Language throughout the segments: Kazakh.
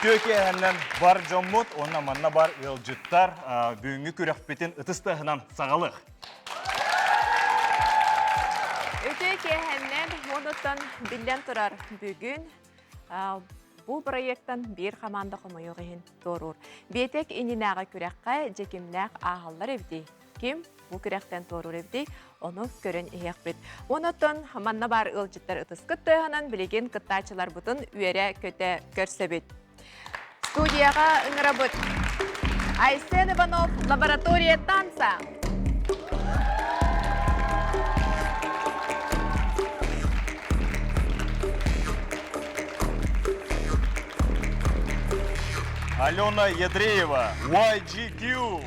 Үтөкеһеннен бар жоммут, онна манна бар ылжыттар, бүгүнгү күрәхпетин ытыстыһынан сағалық. Үтөкеһеннен онуттан билен турар бүгүн бұл проекттан бир команда комойогын торур. Бетек ининага күрәккә жекимнәк агаллар эбди. Ким бу күрәктән торур эбди, оны көрөн иякбит. Онуттан манна бар ылжыттар ытыскыттыһынан билеген кыттачылар бутун үере көтө көрсөбүт. Студияға ыңырабыт. Айсен Иванов, лаборатория танца. Алена Ядреева, YGQ.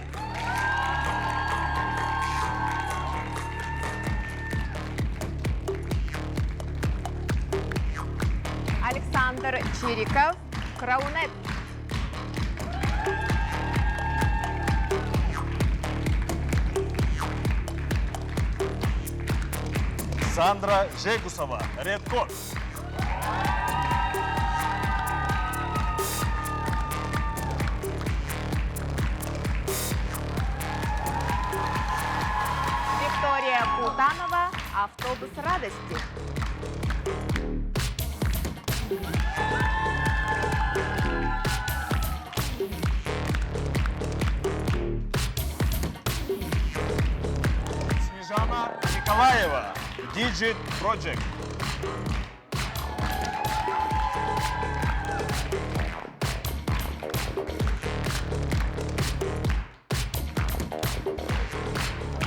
Александр Чириков, Краунет. Сандра Жегусова, Red Code. Виктория Култанова, автобус радости. Снежана Николаева, Digit Project.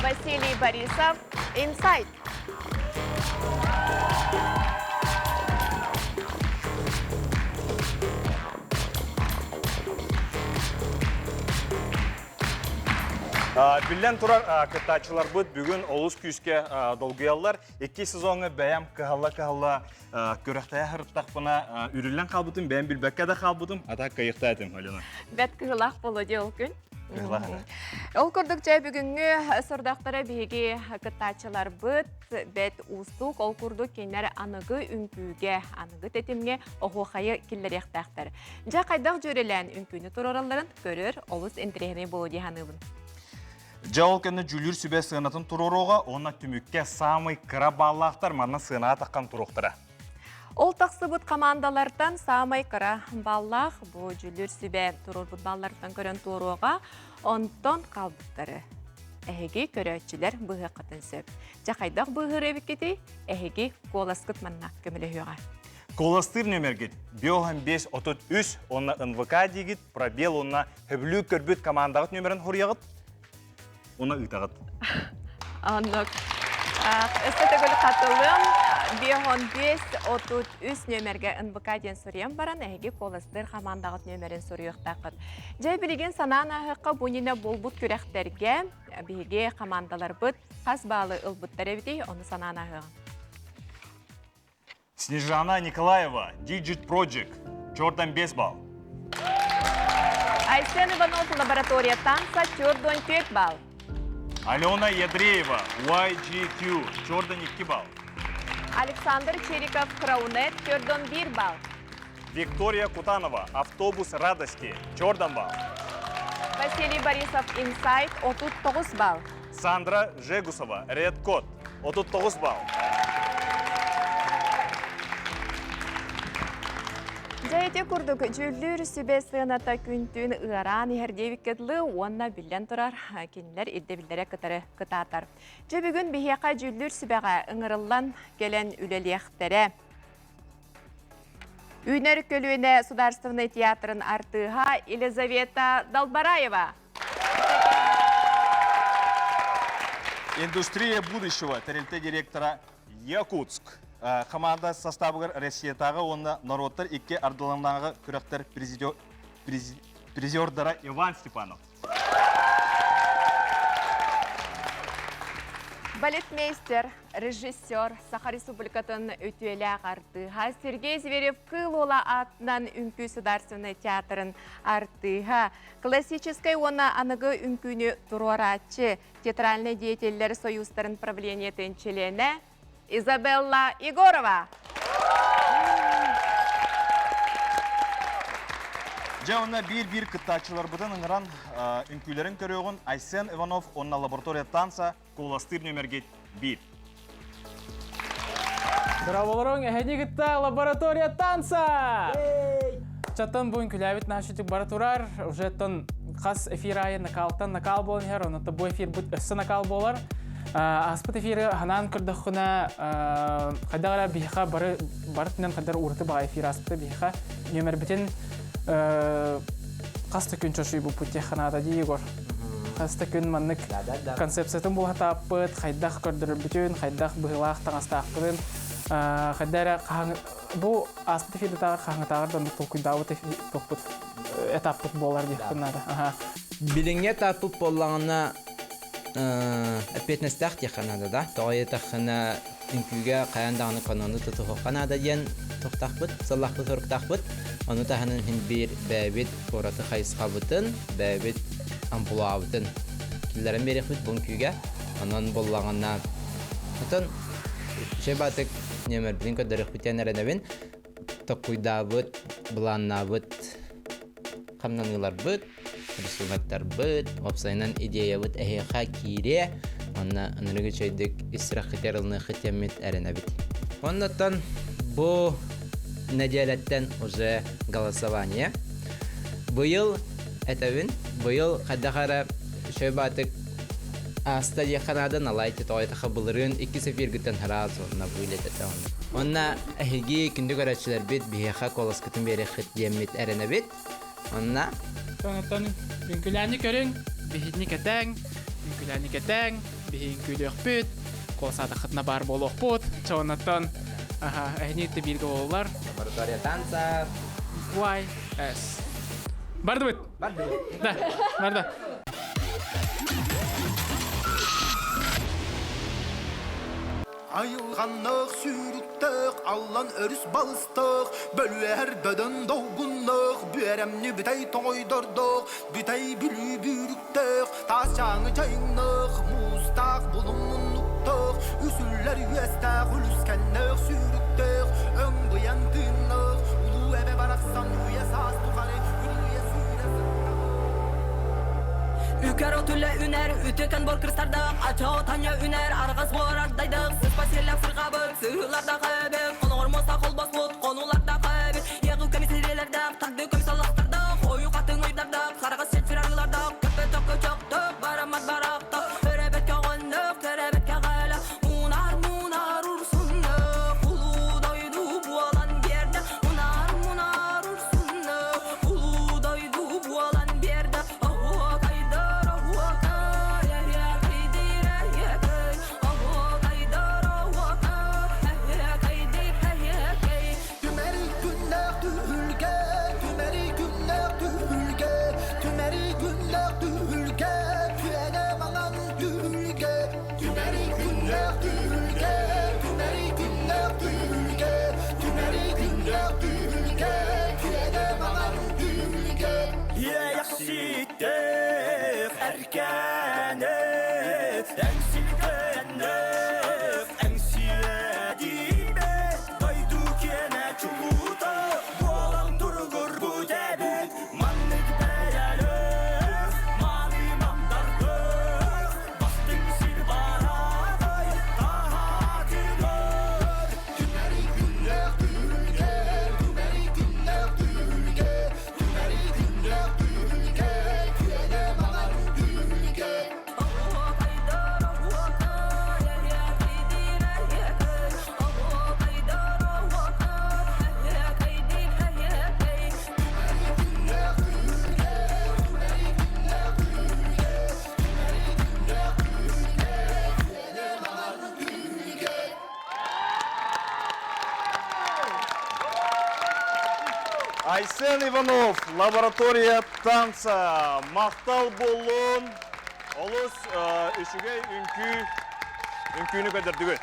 Василий Борисов, Insight. Билен турар кытачылар бут бүгүн олус күйіске долгуялар. 2 сезоны бәям кыхалла көрәхтәя хырттақпына үрілен қалбытым, бәям білбәккә да қалбытым, ата кайықта әтім, Алена. Бәт кыхылақ болу де ол күн. Ол күрдік жай бүгінгі сұрдақтары бейге кытачылар бұт, бәт ұстық, ол күрдік кенер анығы үнкүйге, анығы тетімге оғуқайы келер яқтақтар. Жа қайдақ жөрелән үнкүйні тұрораларын көрір, олыс интерегіне болу дегенібін. Жауыл кәні жүлір сүбе сығынатын тұруруға, оны түмікке самый кыра баллақтар манна сығына таққан тұруқтыра. Ол тақсы бұд командалардан самай кыра баллақ, бұл жүлір сүбе тұрur бұд баллардан көрін тұруға, онтон қалбыттары. Әхеге көрәтчілер бұғы қытын сөп. Жақайдақ бұғы ревікеті, әхеге қоласкыт манна көмілі үйға. Коластыр нөмергет, биоған 5-33, онна НВК дегет, пробел онна хөблі көрбіт командағыт нөмерін хұрияғыт. Ona ıtağıt. Anlık. Östetegölü katılım, 5-33 nömerge ınbıka den soruyan baran, әйге kolastır xamandağıt nömerin soruyuq taqıt. Jay bilген санан ahıqqa bunine bolbut körəxtərge, bege xamandalar bıt, qas bağlı ılbıttar evdey, onu санан ahıqın. Снежана Николаева, Digit Project, Jordan 5 bal. Айсен Иванов, лаборатория танца, Jordan 4 bal. Алена Ядреева, YGQ, Jordan 2 bal. Александр Чериков, Краунет, Jordan 1 bal. Виктория Кутанова, Автобус радости, Jordan bal. Василий Борисов, Insight, 39 bal. Сандра Жегусова, Red Code, 39 bal. Жайте күрдік жүлдер сүбе сығыната күнтін ұғаран ердевік кетлі, онна білден тұрар, кенілер едде білдері кытатар. Жай бүгін бейеқа жүлдер сүбеға ұңырылан келен үлелектері. Үйнер көлуіне Сударственный театрын артыға Елизавета Долбараева. Индустрия будущего, ТРЛТ директора Якутск. Команда составығыр Россиятағы онына народтар 2 ардыландағы күрәқтер призердара Иван Степанов. Балетмейстер, режиссер, Саха Республикатын өтуелі артыға Сергей Зверев Кылола атынан үнкі Сударственный театрын артыға. Классической оны анығы үнкіні тұруаратчы театральный деятелер союзтарын правление тенчелене Изабелла Егорова. Жауына bir кыттачылар бұдан ыңыран үнкүйлерін көріғін Айсен Иванов онна лаборатория танса коластыр нөмерге 1. Браволорон, эхени гитта лаборатория танца! Чаттан буин күләбит нашитик бара турар, уже тон қас эфир айы накал болын хер, оныта бу эфир бұд өссі накал болар. Аспыт эфирі ханан күрдіққына қайдағара бейха барытынан қадар урты баға эфир аспыты бейха нөмер бітін қасты күн чошуй бұл путте ханада дейгор. Қасты күн маннык концепциятын бұл хатаппыт, қайдақ көрдірі бүтін, қайдақ бұғылақ таңастақпыдын. Қайдара бұл аспыт эфирді тағыр қаңытағыр донды толкуйдауыт этаппыт болар дейхпынады. Билинге тапып боллағына әпетнестәқ теканада да, тоғайы тақына үнкүйге қаяндағыны қануны тұтығы қанада ден тоқтақпыт, саллақпыт, ұрықтақпыт. Оны тағының хін бір бәбет ораты қайысқа бұтын, бәбет ампула бұтын. Келдерін берек бұт бұн күйге, онын боллағына бұтын. Шай батық нөмір білін көдірік бұтен әрінәбін, тоқуйда бұт, бұланна бұт, қамнанылар бұт, рисунаттар бұт, опсайынан идея бұт, әйеқа кире, онна анырығы чөйдік ісірақ қытеріліні қытемет әрінәбіт. Оннаттан бұл неделеттен уже голосование. Бұйыл әтәвін, бұйыл қаддақара шөй батық аста дияқанадан алайты тоғайтақы бұлырын 2 сефир күттен хараз онына бұйлететі оны. Онна әхіге күнді көрәтшілер бет бейеқа колас күтін бері қыт демет әріні бет. Онна Тонаттан үнкүләні көрің, бейхідні кәтәң, үнкүләні кәтәң, бейхін күлі өкпіт, қолсады қытна бар бол өкпіт, чонаттан әхінетті білгі олар. лаборатория танца. YS. Барды бұт? Барды. Да, барды. Айылғаннық сүйріктік, аллан өріс балыстық, бөлі әрдідің доғыннық, бүйәрәмні бітай тойдырдық, бітай білі бүйріктік, тас жаңы жайыңнық, мұстақ бұлыңынлықтық, үсіллер үйестәқ, үліскәннік сүйріктік, өң бұяндыңнық, ұлу әбе барақсан үйе сас тұғары, үйе сүйресін. Үкер отүлі үнер, үтікен бол кірстардық, ачау тanya үнер, арғыз ғор ардайдық, сіз паселік сырғабық, сығыларда қабық, қонығыр моса қол бас бұд, қонуларда қабық, еғіл комиссиялердік, тарды комиссалықтардық, ойу қатын ойдардық, қарғыз шетфір арғылардық, көпі тоқы жоқтық, барамат барақтық, өребетке қондық, төребетке ғала, мұнар ұрсындық, ұлудайды буалан берді, мұнар ұрсындық, ұлудайды буалан берді, Айсен Иванов, лаборатория танца, мақтал болуын, олыс үшіге үнкүйіні көдірдігі.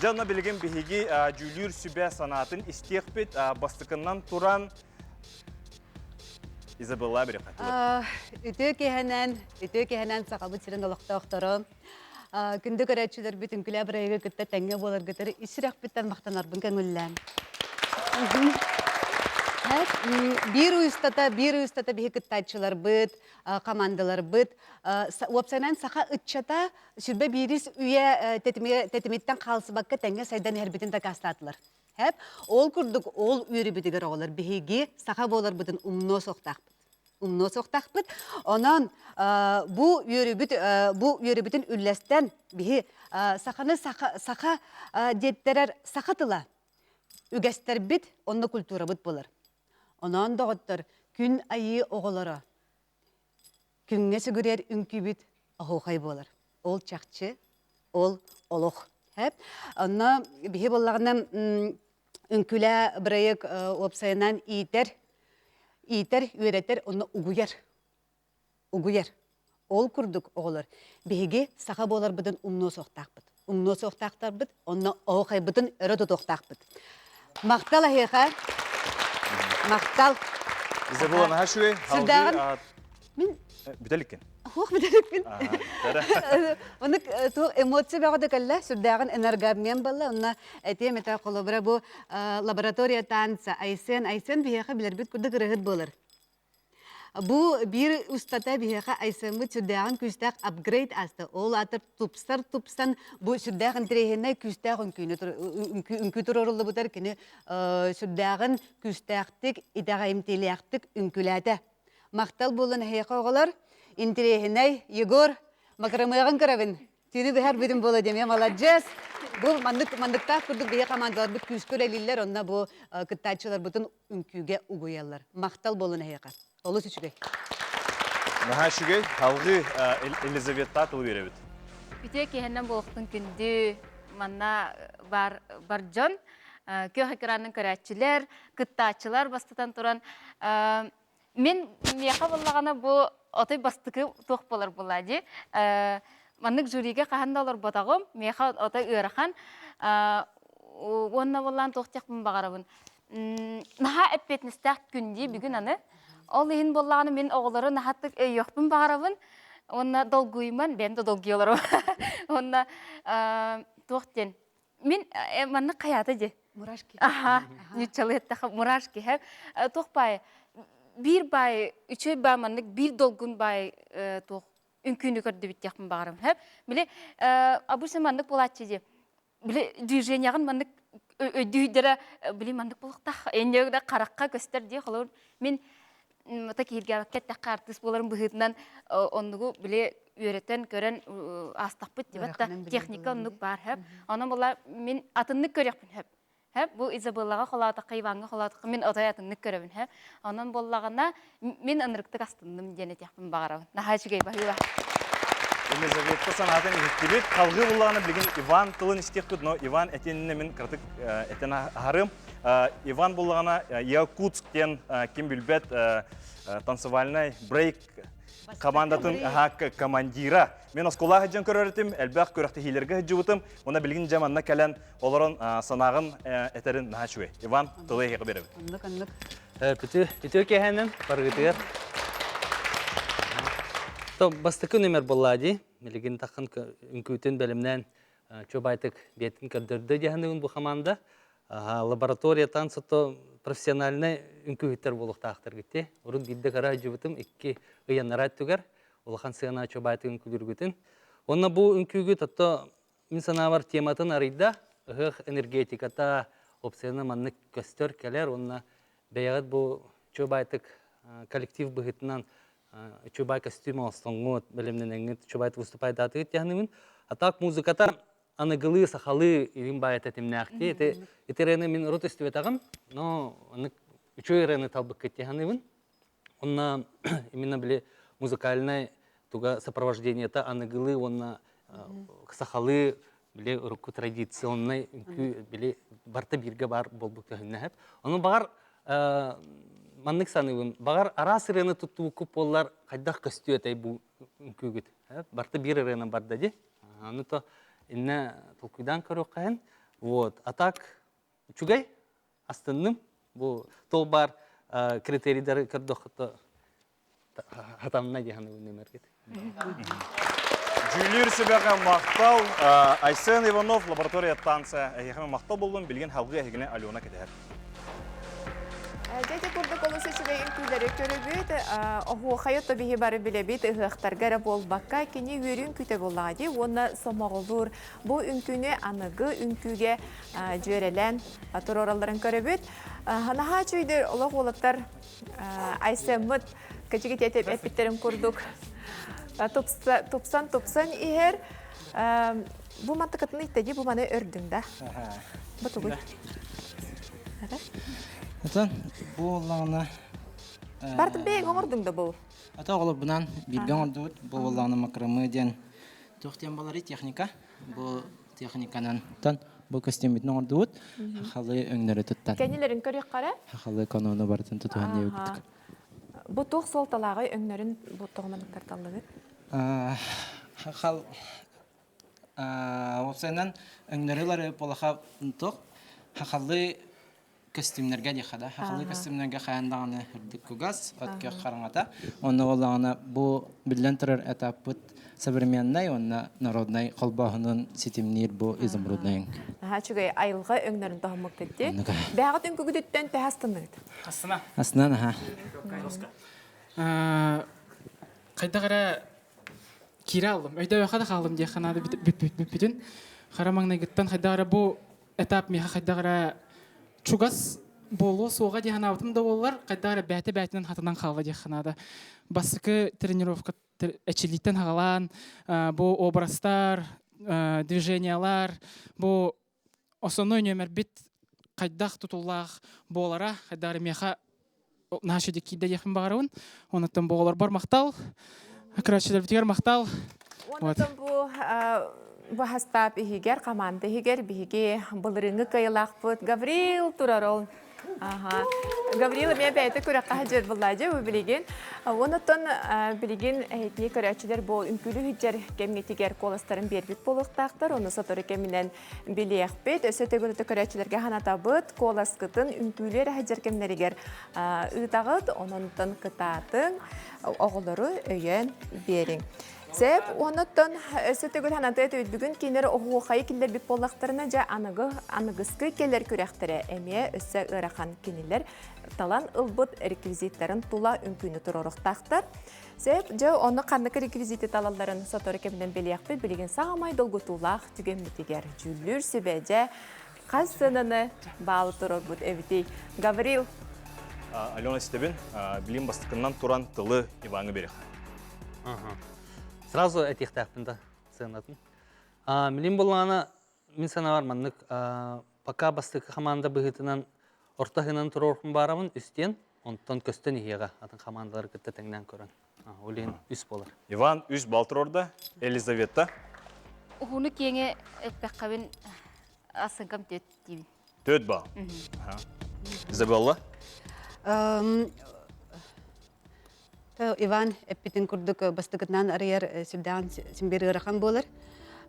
Жанна білген бігеге жүлір сүбә санатын істеқпет бастықынан тұран Изабелла бірі қатылы. Үті кехенен сақабы тирен олықта оқтары. Күнді көрәтшілер бүтін күлі бірайғы күтті тәңе болар күтірі ісірек біттен мақтанар бұн көңіллән. Bir uystata bir kıttaççılar bıt, komandalar bıt. Opsanan sağa ıtçata sürbe biris üye tetimitten kalsı bakka tenge saydan her bitin takastatlar. Hep ol kurduk ol üyri bitiger oğlar bihigi sağa bolar bıtın umno soktaq bıt. Onan bu yürü bütün üllesten bihi sakanı saka detterer sakatıla. Ügester bit onna kultura bit bolar. Onan doğuttur gün ayı oğulara. Künge sügürer ünkü bit ahoğay bolar. Ol çakçı, ol oloq. Hep onna bihi bollağına ünküle bırayık opsayanan İter, üreter, onu uguyar. Ol kurduk oğlar. Bihigi sağa bolar bıdın umno soqtaq bıd. Umno soqtaqtar bıd, onu oğay bıdın örö tutoqtaq bıd. Maqtal aheqa. Maqtal. İzabela Nahaşuy, Sırdağın- halgı... Min, Bütelikken. hoq bidelik bin. Onu tuğ emotsi bağda kalla, sürdağın energarmiyan balla, ona etiye meta kolabra bu laboratoriya tansa, aysen biheqa bilir bit kurduk rıhıt bolar. Bu bir ustata biheqa aysen bu sürdağın küstaq upgrade astı. Ol atır tupsan bu sürdağın direhine küstaq ünkü turorullu butar kini sürdağın küstaqtık idağa imtiliyaqtık ünkülade. Maqtal bolun heqa oğlar, intirehine Yegor makramağın karabın. Tini bir bitim bola demeye malacağız. Bu mandıkta kurduk bir kamandalar, bu küsküreliller, onna bu kıttaççılar bütün ünküge uguyarlar. Maqtal bolun heqa. Olu süçüge. Nahaşuy, halgı Elizaveta tıl verebit. Bütün kehennem boğuktun kündü manna barjon. Köy hakıranın karatçılar, kıttaççılar bastıtan turan. Men meqa bollağına bu otay bastıkı toq bolar boladı. Manнык jüriga qahandalar batağım. Meqa otay öğrakan. Onna bollan toqtaqpın bağarabın. Naha epetnistaq kündü bugün anı. Ol ehin bollağını men oğulları nahattık yoqpın bağarabın. Onna dolguyman, ben de dolguyorlarım. Onna toqten. Men manнык qayata je. Muraşki. Aha, nüçalı ettaqa muraşki hep. Toqpay. Bir bay, üçe bay manlık bir dolgun bay toq ünkünü gördü bitecektim bağırım hep. Bile abursa manlık bulatçı. Bile düzeniyağın manlık ödüydere bile manlık bulaqtaq. Enyeğde qaraqqa göster diye qalır. Men ta kirgavakket ta artist bolarım bıhıtından onluğu bile öğreten gören astaqpıt diye batta texnika onluq bar hep. Ona bolar men atınlık görüyapın hep. Hep bu Izabelaga xolata qayvanga xolata men otayatını görübün hep. Onun bollagana men ınırıktık astındım denet yapın bağırabın. Nahaçıgay bahıva. Elizaveta sanatın hittibit, halgı bulağını bilgin Ivan tılın istekut, no Ivan etenine min kırtık eten harım. Ivan bulağına Yakutsk'ten kim bilbet танцевальный брейк командатын командира. Мен оскола хаджан көрөртим, элбак көрөктө хилерге хаджыбытым. Мына билгин жаманна келен олорон санагын этерин нахачуй. Иван тылы хеге беребит. Anlık. Бүтү кехенен баргытыр. То бастыкы номер боллади. Билгин такын үнкүтүн белимнен чобайтык бетин кырдырды жаһанын бу команда. Лаборатория танцото профессиональный үнкүттер болуктактыр гитти. Урун бидде кара жыбытым 2 ыянарат түгер. Улахан сыгана чобайты үнкүлүргүтүн. Онна бу үнкүгү татто мин санавар тематын арыйда энергетиката опцияны маннык көстөр келер. Онна беягат бу чобайтык коллектив быгытынан чобай костюм остongот белемнен чобайт выступай даты тягнымын. Атак музыката анагылы сахалы иримбай тетимнакти. Этерене мин рот истебетагам, но үчөйрене талбык кетягнымын. Онна именно биле музыкальное туга сопровождение та анагылы онна сахалы биле руку традиционный биле барта бирге бар болбук тагыннап. Оны багар маннык саныбын. Багар арасырене туттуу көп боллар кайдак көстүөтэй бу күгүт. Барта биререне барда же. Аны то инне толкуйдан көрөккөн. Вот. А так чугай астынным бу тол бар критерийдер кырдыкты хатамна деганы нөмерге. Жюлир себега мактау Айсен Иванов лаборатория танца. Яхме мактау болдум билген халгы эгене Алена кетер. Дәді күрдік олысы чүгей үнкүлері көрібет, оғы қайотты бігі бары білебет, ұғықтарғара бол баққа кені өрін күте болады, оны сомағылыр. Бұл үнкүні анығы үнкүге жөрелен тұр ораларын көрібет. Ханаға чөйдер олық олықтар айсымыт кәчіге тетеп әппеттерін көрдік. Топсан ихер. Бұл мантықытын иттеді, бұл маны өрдің да. Бұты ғой. Атын боллағына Бартын бейін оңырдың да бұл? ата оғылы бұнан бирген ордуыт боллағына макрамы ден тоқтен болары техника. Бұл техниканан бұл костюметін ордуыт хақалы өңнері тұттан. Кәнелерін көрек қара? Хақалы каноны бартын тұтуған не өкітік. Бұл тоқ сол талағы өңнерін бұл тоғымандықтар талығы? Хақал опсайынан өңнерілері болаға тоқ хақалы костюмнерге дехада. Хақалы костюмнерге қаяндағаны үрдік күгаз, өтке қараңата. Оны олағына бұл білден тұрар этаппыт современный, оны народный қолбағының сетімнер бұл изумрудный. Чүгей айылға өңнерін тоғымық кетті. Бәғат өңкі күдеттен тәхастынығыд? Астынан, Астынан, Қайдағыра кері алдым. Өйді өйқада қалым дей қанады бүтін. Қарамаңнайгыттан қайдағыра бұл этап меха қайдағыра чугас болу соға дейін аутым да олар қайдағыра бәті-бәтінен қатынан қалды дейін қанады. Басықы тренировка әчеліктен ағалан, бұл образдар, движениялар, бұл основной нөмір бит қайдақ тұтулақ болара, қайдағыра меха нашыды кейді дейін бағарауын. Онаттан болар бар мақтал, крачылар бітігер мақтал. Онаттан бұл хастап ихигер, команда ихигер, бихиге бұлырыңы кайылақ бұд. Гаврил тұрар ол. Гаврила мен бәйті көрек қағаджет бұллады, ол білеген. Онаттан білеген әйтіне көрәтшілер бұл үнкілі хүджер кемгетігер қоластарын бербет болуқтақтар. Оны сатыры кемінен білеяқ бет. Өсі төгіліті көрәтшілерге ханата бұд, қоласқытын үнкілер әджер кемнерігер ұйтағыд, онынтын қытатын оғылары өйен берің. Сәп, оныттан сөтігіл ханаты әті өтбігін кейінері оғы қайы келдер біп болақтарына жа анығысқы келер көрәқтірі әме өсі ұрақан кенелер талан ұлбыт реквизиттерін тула үнкүйіні тұрорықтақтар. Сәп, жа оны қанықы реквизиті талаларын сатыры кемден белияқпет білеген сағамай долғы тулақ түгенбетігер жүлір сөбәже қаз сыныны балы тұрор бұд әбітей. Гаврил. Алена Стебин, білім бастықынан тұран тылы Иваңы береқ. Сразу этих тахпында сынатын. Милим болғаны мен сана барманнык пока бастықы команда бұғытынан ортағынан тұрорқын барамын үстен, онтан көстен егеға атын командалар күтті тәңнен көрін. Олейін үс болар. Иван үс балтыр орда, Елизавета. Уны кеңе әппәққабын асыңқам төт дейбін. Төт бал. Изабелла. Иван эппитин курдук бастыгытнан арыяр сүбдән симбери ырахан болар.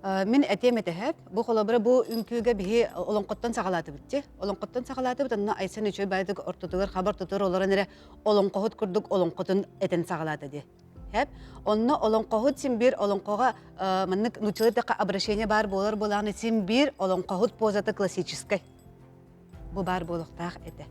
Мен әтем әтәһәп, бу холобра бу үнкүгә биһи олонкоттан сагалаты битте. Олонкоттан сагалаты бит, анна айсын үчөй байдык ортотугар хабар тутур оларын эре олонкохот курдук олонкотун этен сагалаты ди. Хәп, онно олонкохот симбир олонкога маннык нучылыта обращение бар болар буланы симбир олонкохот позаты классической. Бу бар болуктак эте.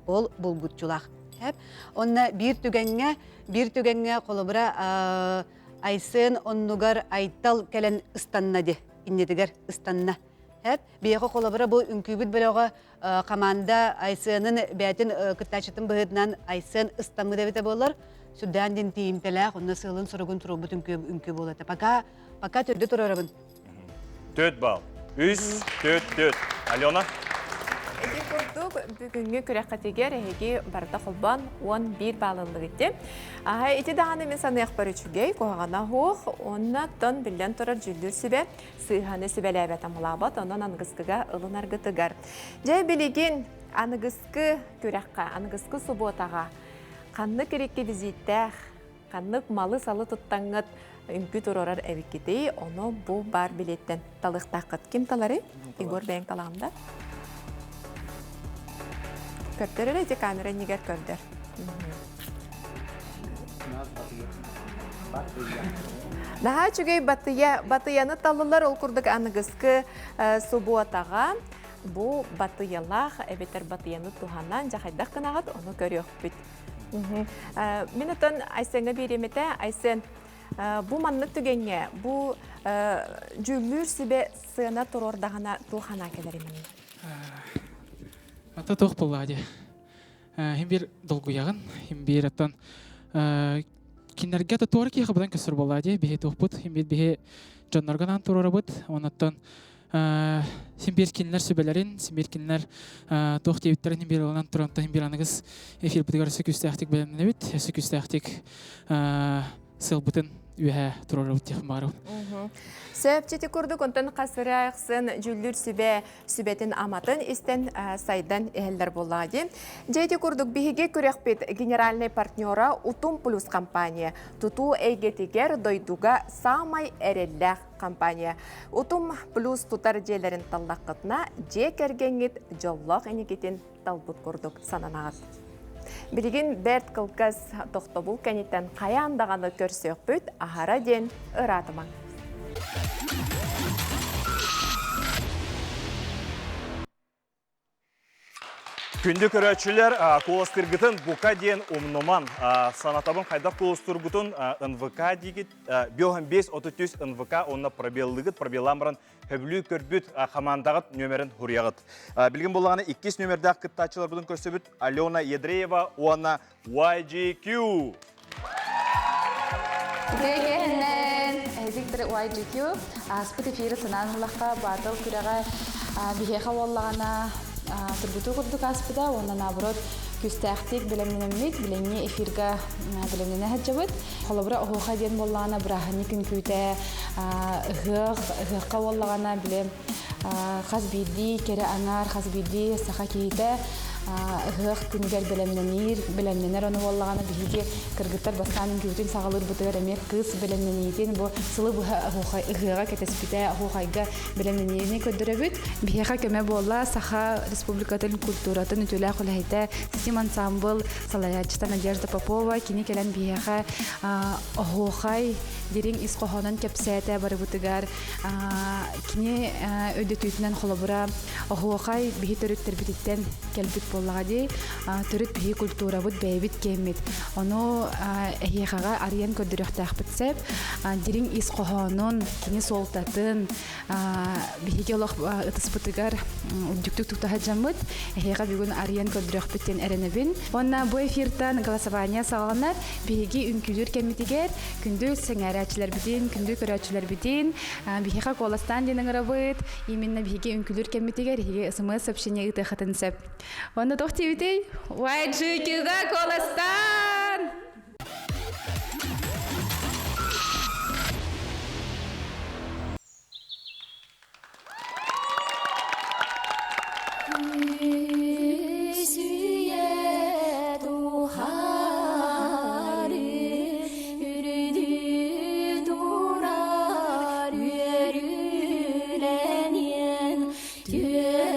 Ол булгутчулак. Хәп, онна бир түгәнгә колобра айсын оннугар айтал келен ыстанна ди. Иннедигер ыстанна. Хәп, бияга колобра бу үнкүбүт беләгә команда айсынын бәтин кыттачытын быһытнан айсын ыстамы дебете болар. Судан дин тиимтеләк, онна сылын сорогун турубут үнкү болата. Пока төдө турарабын. Төт бал. Үс, төт. Алена. Эти курдук бүгүнгү күрәккәтегер эге барда холбан 11 баллылык итте. Эти даганы мен саныяк барычугей когана хох, онна тон билден турар жүлдүр сүбе, сыйханы сүбеләбә тамлабат, ондан ангыскыга ылынаргы тыгар. Жай билеген ангыскы күрәккә, ангыскы суботага канны керекке визиттәх, каннык малы салы туттаңыт үнкү турарар эбиккетей, оны бу бар билеттен талыктакыт. Ким талары? Игор бәң талагында. Көрдер әлі де камера негер көрдер. Наға чүгей батыяны талылар ол күрдік анығызғы субуатаға. бу батыялах эбетер батыяны туханнан жахайдак кынагат оны көрөкпүт. Мен отон Айсенге беремете, Айсен бу маннык түгенге, бу жүлүр сибе сына турордагана тухана келеримени. Ата тоқ боллади. Хим бир долгуягын, хим бир аттан кинерге та тор ки хабдан көсөр боллади. Бихе тоқпут, хим бир жаннарганан турорабыт. Онаттан хим бир кинлер сүбелерин, хим бир кинлер тоқ тебиттерин хим бир олан туранта хим бир аныгыз эфир бутыгарсы күстәхтик белемнебит. Эсі күстәхтик сылбытын үйе турорабыт текін бару. Сөпчети курдук онтон касырайықсын жүллүр сүбетін аматын истен сайдан эхелдер боллади. Жети курдук бихиге күрекпет генеральный партнера Утум Плюс компания. Туту эйгетигер дойдуга самай эреллях компания. Утум Плюс тутар желерин таллаққытна же кергенгит жоллақ энекетин талбут курдук сананағат. Билигин бәрт кылкас тоқтобул кәнеттен қаяндағаны көрсөк бүт ахара ден ыратыман. Күнді көрәтшілер колостыргытын бука ден умноман санатабын қайдақ колостыргытын НВК дегет 5-33 НВК онна пробелламырын хөблі көрбіт қамандағыт нөмерін хұрияғыт. Білген болғаны 2 нөмердақ кыттачылар бұдың көрсөбіт Алена Едреева, оана YGQ. Дегеннен әзіктірі YGQ аспыт эфирі сынан ұлаққа батыл күріға бігеға олағана турбуту курдук аспыда, онан наоборот күстәхтик билемнемит, биленне эфирга биленне хаҗабыт. Холобра охоха ден боллана брахани күн күтә, гыгка боллагана билем хазбиди, кере аңар хазбиди саха кийде. Гык күнгәр белемненер оны боллагана биһиге кыргыттар бастанын күтүн сагалыр бутыгар эмек кыз белемненетин бу сылы бу гыга кетеспите охайга белемненени көдөрөбүт. Биһига көмө болла саха республикатын культуратын үтүлә хулайта систем ансамбл салаячта Надежда Попова кини келен биһига охай дирин исқохонан кепсәтә бары бутыгар кини өдөтүтүнөн холобура охай биһи төрүттер бититтен келбит боллади төрүт биһи культура бут бэбит кемит ону эхига арыян көдөрөхтәх битсеп дирин исқохонун кини солтатын биһиге олох ытыспытыгар үдүктүк туктахаджамыт эхига бүгүн арыян көдөрөх биттен эренебин онна бу эфиртан голосование салганар биһиги үнкүлүр кемитигер күндү сеңәрәчләр битин күндү көрәчләр битин биһига коластан денеңрабыт именно биһиги үнкүлүр кемитигер эхиге смс сообщение ытыхатын сеп онна тохтибитей YGQ-га коластан Yeah.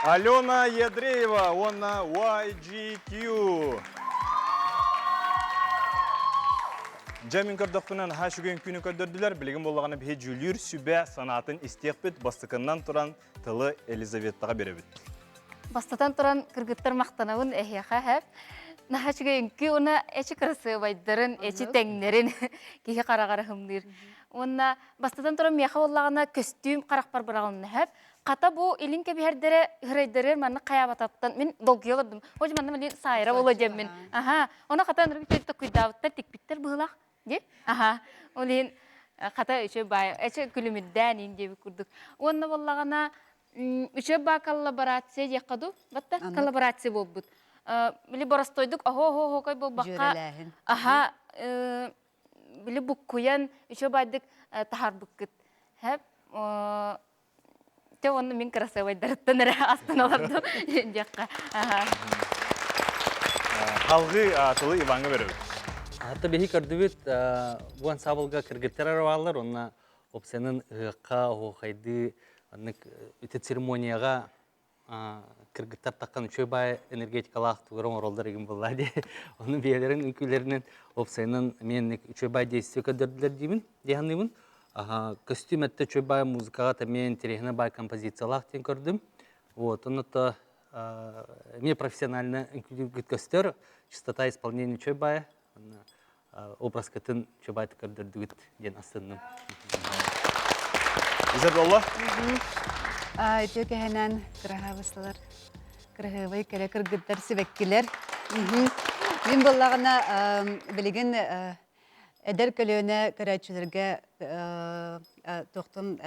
Алена Ядреева, онна YGQ. Жамин көрдіқпінен хашуген күні көрдірділер, білігін болғаны бе жүлір сүбә санатын істеқпет бастықыннан тұран тылы Елизаветтаға беребет. Бастатан туран кыргыттар мактанабын эхяха хэп. Нахачыга инки уна эчи красы байдырын, эчи теңнерин кихи карагара хымдыр. Уна бастатан туран мияха боллагана костюм каракпар барагын хэп. Ката бу илинке бихердере хырайдырыр манны каябататтан мен долгыйылырдым. Хожи манны мен сайра боло жеммен. Аха, она катан рыбитте куйдавыттар тикпиттер быгылак. Де? Аха, олин ката үчө бай, эчи күлүмүдден инде курдук. Уна боллагана Üçe ba kollaboratsiya yakadu, batta kollaboratsiya bolbut. Bili barastoyduk, aho koy bol bakka. Jörelehin. Aha, bili bukkuyan üçe baydık tahar bukkut. Hep te onu min krasa baydarıttan ara astan alardı jakka. Aha. Halgı tılı Иванға беребет. Hatta behi kördübüt bu ansabılga kırgıtlar arabalar ona opsiyonun ıqqa oğaydı anlık üte seremoniyaga kırgıtlar takkan üçe bay energetikalaaq tuğurum orollar egin bolla diye. Onun biyelerin ülkelerinin opsiyonun menlik üçe bay deyistio kördürdüler deyimin, deyanlıyımın. Kostüm ette üçe bay muzikaga tamen terehine bay kompozitsiyalaaq den kördüm. Вот, он это мне профессионально костер, частота исполнения чойбая, образ катын чойбай тыкырдырдыгыт ден астынным. İzabella? Тёке ханан кырахабыстылар. Кырахыбай кере кыргыттар сибеккилер. Мен боллагына билеген эдер көлөөнө көрөчүлөргө токтун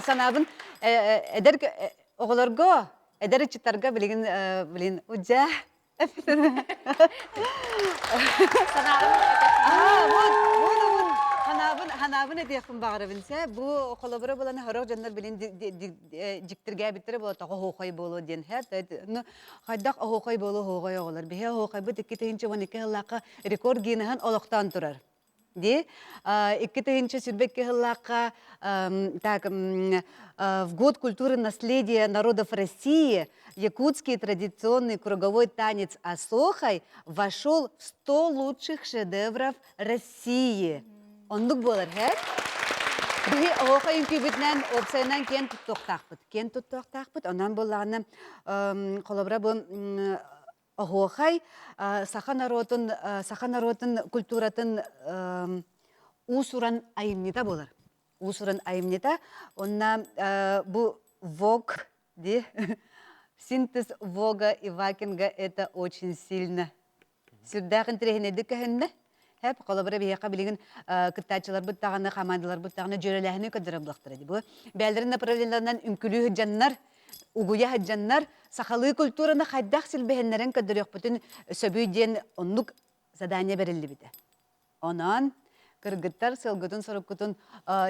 санабын эдер оголорго эдер читарга билин ужа Hanabın ediyakın bağırı bilse, bu kolabora bulan harok canlar bilin jiktirge bittire bu tağı hoğay bolu diyen her. Haydak hoğay bolu hoğay oğlar. Bihe hoğay bu dikki tehince van iki hıllaka rekord giyinahan oluktan turar. Di, iki tehince sürbeki hıllaka в год культуры наследия народов России якутский традиционный круговой танец Асохай вошел в 100 лучших шедевров России. Ондук болар, хэ? Бихи Асохай инкюбитнен опсайнан кен туттуктахпыт. Кен туттуктахпыт, онан боллағына колабра бұл Асохай саха народын культуратын усуран айымнита болар. Усуран айымнита, онна бу вог, синтез вога и вакинга это очень сильно. Сюрдахын трехіне дүкіхінні, хәп қолабыра бейеқа білеген кыттачылар бұттағаны, командалар бұттағаны жөреләхіні көдірі бұлақтырады. Бұл бәлдерін направленлерінен үнкілі хүджаннар, угуя хүджанар, сақалы культураны қайдақ сілбехенлерін көдірі өкпітін сөбүйден онлық задания берілді біді. Онан кыргыттар сылгытын сороккутун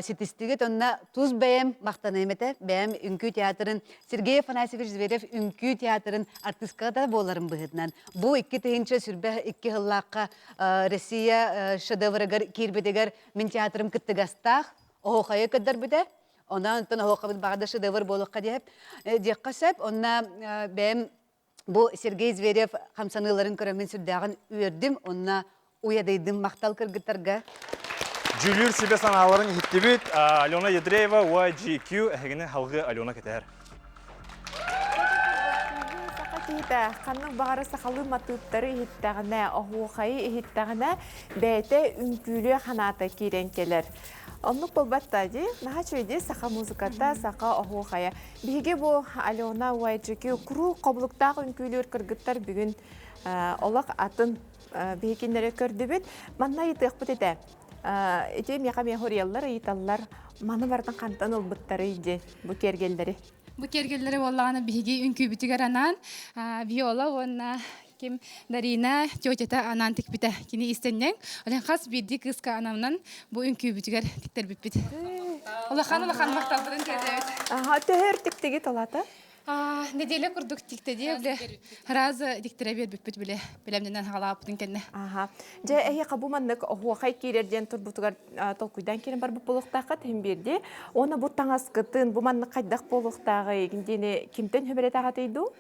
сетистигит онна туз бәйем мақтанаймете бәйем үнкү театрын Сергей Афанасьевич Зверев үнкү театрын артисткада боларын быһытнан. Бу икки тыһынча сүрбә икки хыллакка Россия шедеврыгар кирбедегер мен театрым кыттыгастах охайы кыддар биде. Онан тон охабыт багда шедевр болукка деп деккасап онна бәйем бу Сергей Зверев хамсаныларын көрөмөн сүрдәгын үрдүм онна уядайдым мақтал кыргыттарга. Жүлір себе саналарын хиттебет Алена Ядреева, YGQ, әгені халғы Алена кетер. Қанның бағары сақалы матуттары хиттағына, оғуқайы хиттағына бәйті үнкүлі қанаты керен келер. Онлық болбатта де, наға чөйде сақа музыката, сақа оғуқайы. Беге бұл Алена YGQ күру қобылықтағы үнкүлі кыргыттар бүгін олақ атын бейкенлері көрді бет, манна етіқ бұт еті. Эти меха мехориялар, италлар, маны бардың қантан олбыттары еді бұ кергелдері. Бұ кергелдері олағаны бігі үнкі бүтігер анан, биола онна кем Дарина тетета анан тикбите кини истеннен. Олен қас бидді қысқа анамнан бұ үнкі бүтігер тиктер бітбіт. Олақан мақталдырын кердебет. Төхер тиктеге талата? Неделе курдук тиктеди биле. Раза диктере бербит биле. Билемнен халаптын кенне. Аха. Же эйе кабуманнык хуахай кирерден турбутугар толкуйдан кирен бар булуктакка тембирди. Оны буттаңас кытын буманны кайдак булуктагы киндене кимтен хөбөрөтага тейду?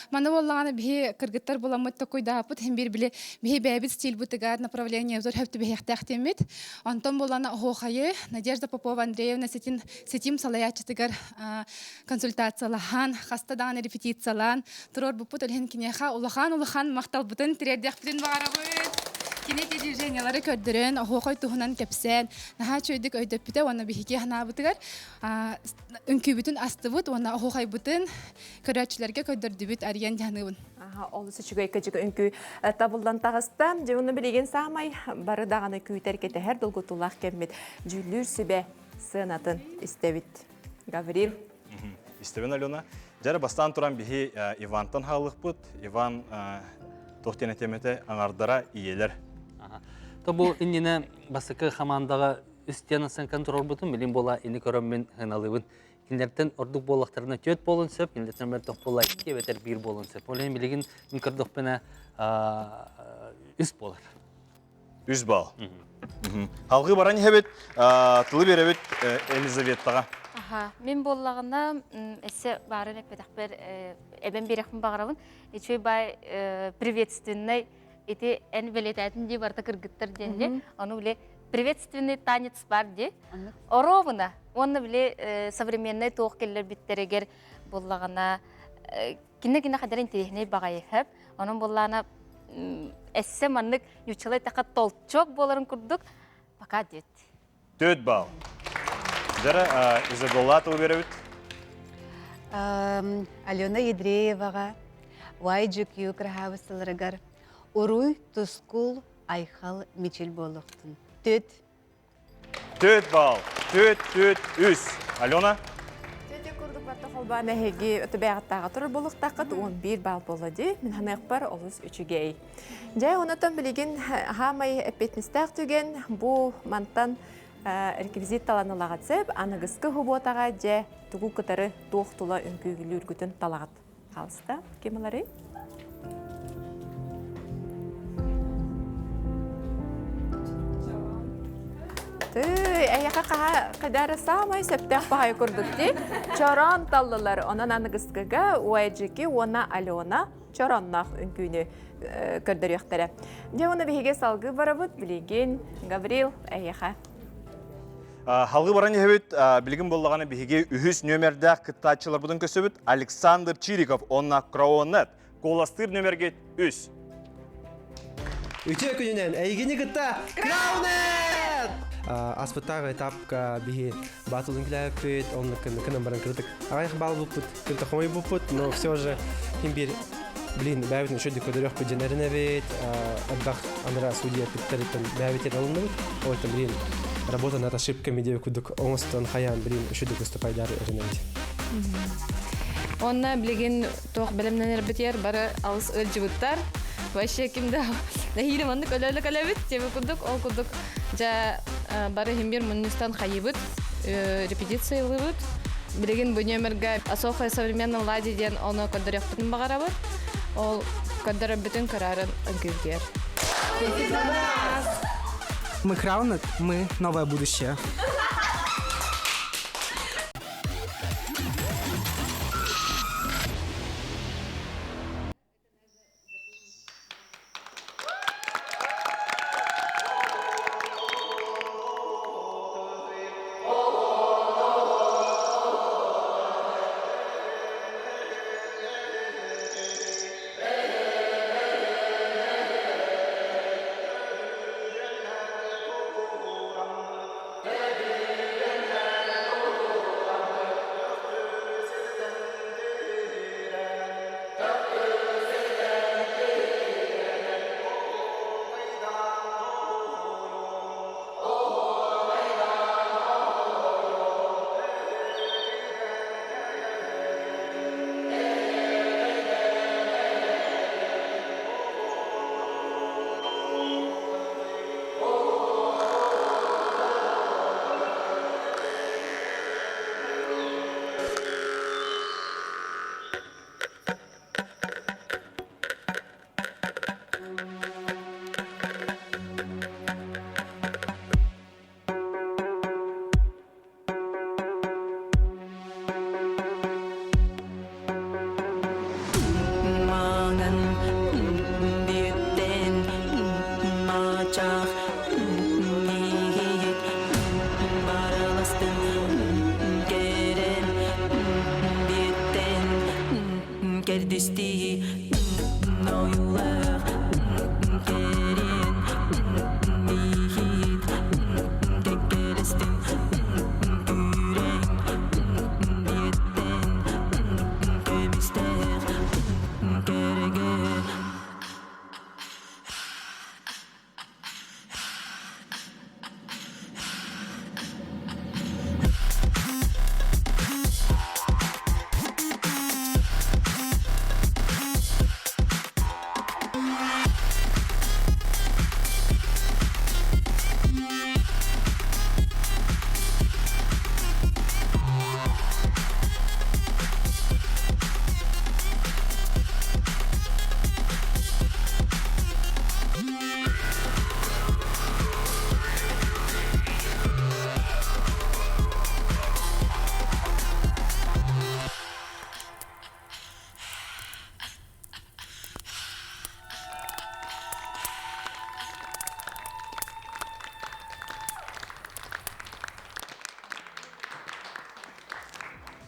Мана боллаганы бихи кыргыттар буламыт токуйдаапыт хем бир биле бихи бэбит стиль бутыгар направление зор хөптү бихтахтемит. Антон болланы хохайы Надежда Попова Андреевна сетим салаячтыгар консультациялахан, хастадан репетициялан, турор бупут өлген кинеха улахан мактал бутын тирердек бүтүн багарабыт. Кинети движениялары көрдөрөн, хохой тухунан кепсен, наха чөйдүк өйдөпүтө, оны бихике ханабытыгар, үнкүбүтүн астыбыт, оны хохой бутын көрөчүлөргө көдөрдүбүт ариян жаныбын. Аха, олысы чүгөй көжігі үнкі табылдан тағыстам. Же оны білеген самай бары дағаны күйтер кете әр долгутулақ кеммет. Жүлір сүбе сынатын істебіт. Гаврил. Истебен Алена. Жары бастан туран бихи Ивантан халық бұд. Иван тоқтен әтеметі аңардара иелер. То бұл иннене басықы хамандаға үстенасың контрол бұтын, білін бола ині көріммен ғыналығын. Киндерден ордук болақтарына төт болын сөп, киндерден бір тоқ болай кебетер бір болын сөп. Олайын білеген мүмкірдік біне үс болар. Үс бал. Халғы баран хебет, тылы беребет Елизаветтаға. Мен боллағына әсі барын әппедақ бір әбен берекпін бағырабын. Ечой бай приветственный эти ән білетәтін де барда кіргіттір денде. Оны біле приветственный танец бар де. Оровына. Оны біле современный тоқ келер біттерегер боллағына кине-кине қадар интерехіне бағайы әп. Оның боллағына әсі маннық ючылай тақат толчок боларын күрдік. Пока дет. Төт бал. Жары Изабелла тылы беребет. Алена Едрееваға, Уай жүкью крахавыстылырыгар, Уруй тұскул айхал мечел болуқтын. Төт. Төт бал. Төт, үс. Алена? Төте күрдік барта қолбаны әйге өті бәғаттаға тұрыр болуқтақыт 11 бал болады. Мен ханайық бар олыс үчігей. Жай онытын білеген хамай әппетмістәқ түген бұл мантан реквизит таланы лағатсып, анығысқы хұботаға жа түгу күтары тоқтула үнкүйгілі үргітін талағат. Қалыста, кемілері? Әйяқа қадары самай сөптәқ бағай көрдікті. Чоран таллылары онан анығысқыға уайджеки, ona Алена чораннақ үнкүйіні көрдіріқтері. Жа оны бейге салғы барабыт, білеген Гаврил әйяқа. Халғы баран ехебет, білгін болағаны бейге үхіс нөмерді қыттатшылар бұдың көсөбіт Александр Чириков, онна Краонет, қоластыр нөмерге үс. Үтө күнінен әйгені қытта Краонет! Аспыттағы этапка бихи батылын кіләппет, оны кінім баран кірдік. Ағайық бал бұппыт, кірді қомай бұппыт, но все же химбир, бәбітін шөді көдірек бұд женеріне бет, отдақ аныра судья петтәріттен бәбітер алынды бұд, работа над ошибками, где кудук оңыстан хаян, шөді выступайдар рынайды. Онна билеген тоқ білімнен әрбітер бары алыс өлжігіттар. Вообще кімді нәхейлі мандық өлі-өлі-өлі темі күдік, ол күдік жа бары хембер мұныстан қайыбыт, репетициялы бұд. Білеген бұл нөмірге Асофия современный лади ден оны көдірек бүтін бағара бұд. Ол көдірі бүтін көрарын үңкізгер. Мы Краунет, мы новое будущее.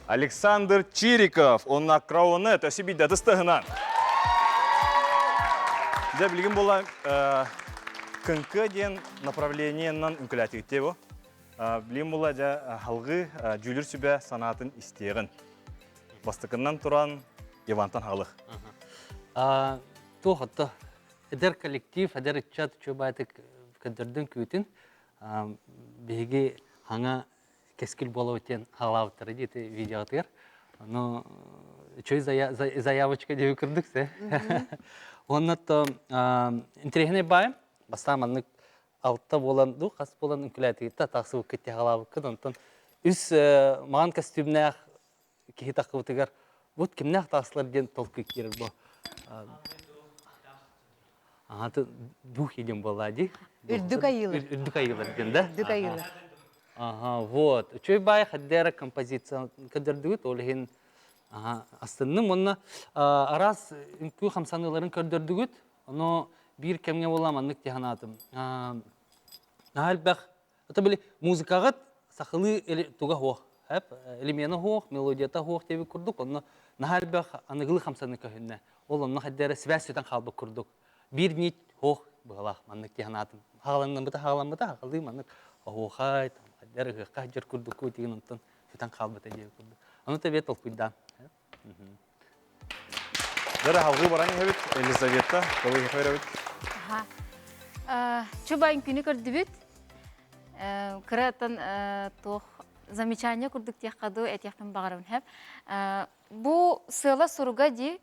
Александр Чириков, онна крауны төсі бейді тыстығынан. Де білген бола күнкі ден направлениеннан үнкіләтігітте бұл. Білген бола де халғы жүлір сүбе санатын істеғін. Бастықынан тұран Ивантан халық. Тоғытты. Әдер коллектив, әдер үтчат чөбайтық көдірдің күйтін. Беге хаңа кескіл болу өтен халауыттары дейті видеотығыр. Но чөй заявочка деп үкірдіксе. Оннатты интерегіне байым. Бастаманлық алтта болан, қас болан үнкіләтігітті тақсы өкетте халауы күд. Онтан үс маған костюмнақ кейі тақы өтігер. Вот кімнақ тақсылар ден толқы керір бұл. Дух еден болады. Үрдік айылы. Үрдік айылы ден, да? Үрдік айылы. Вот. Чөй бай қаддері композиция көдірдігіт, ол ең астынным. Онна арас үнкі қамсаныларын көдірдігіт, оны бір кемге боламанлық деген атым. Әлбәқ, өті білі музыкағыт сақылы туға хоқ. Элемені хоқ, мелодията хоқ деп күрдік, оны әлбәқ анығылы қамсаны көхінне. Ол оны қаддері связь өтен қалбы күрдік. Bir nit hoq bağlaq manlık diyanatım. Hağlanmıda hağıldı manlık. Hoqay, der hıqqa jer kurduk ötegen ondan öten qalbıta diye kurduk. Onu da vet olpuydan. Dara halgı baran hebit Elizaveta, kowy heferebit. Чубайын күні көрдібіт. Кыратын тоқ замечание күрдік тек қаду әтияқпен бағарым хәп. Бұл сыла сұруға де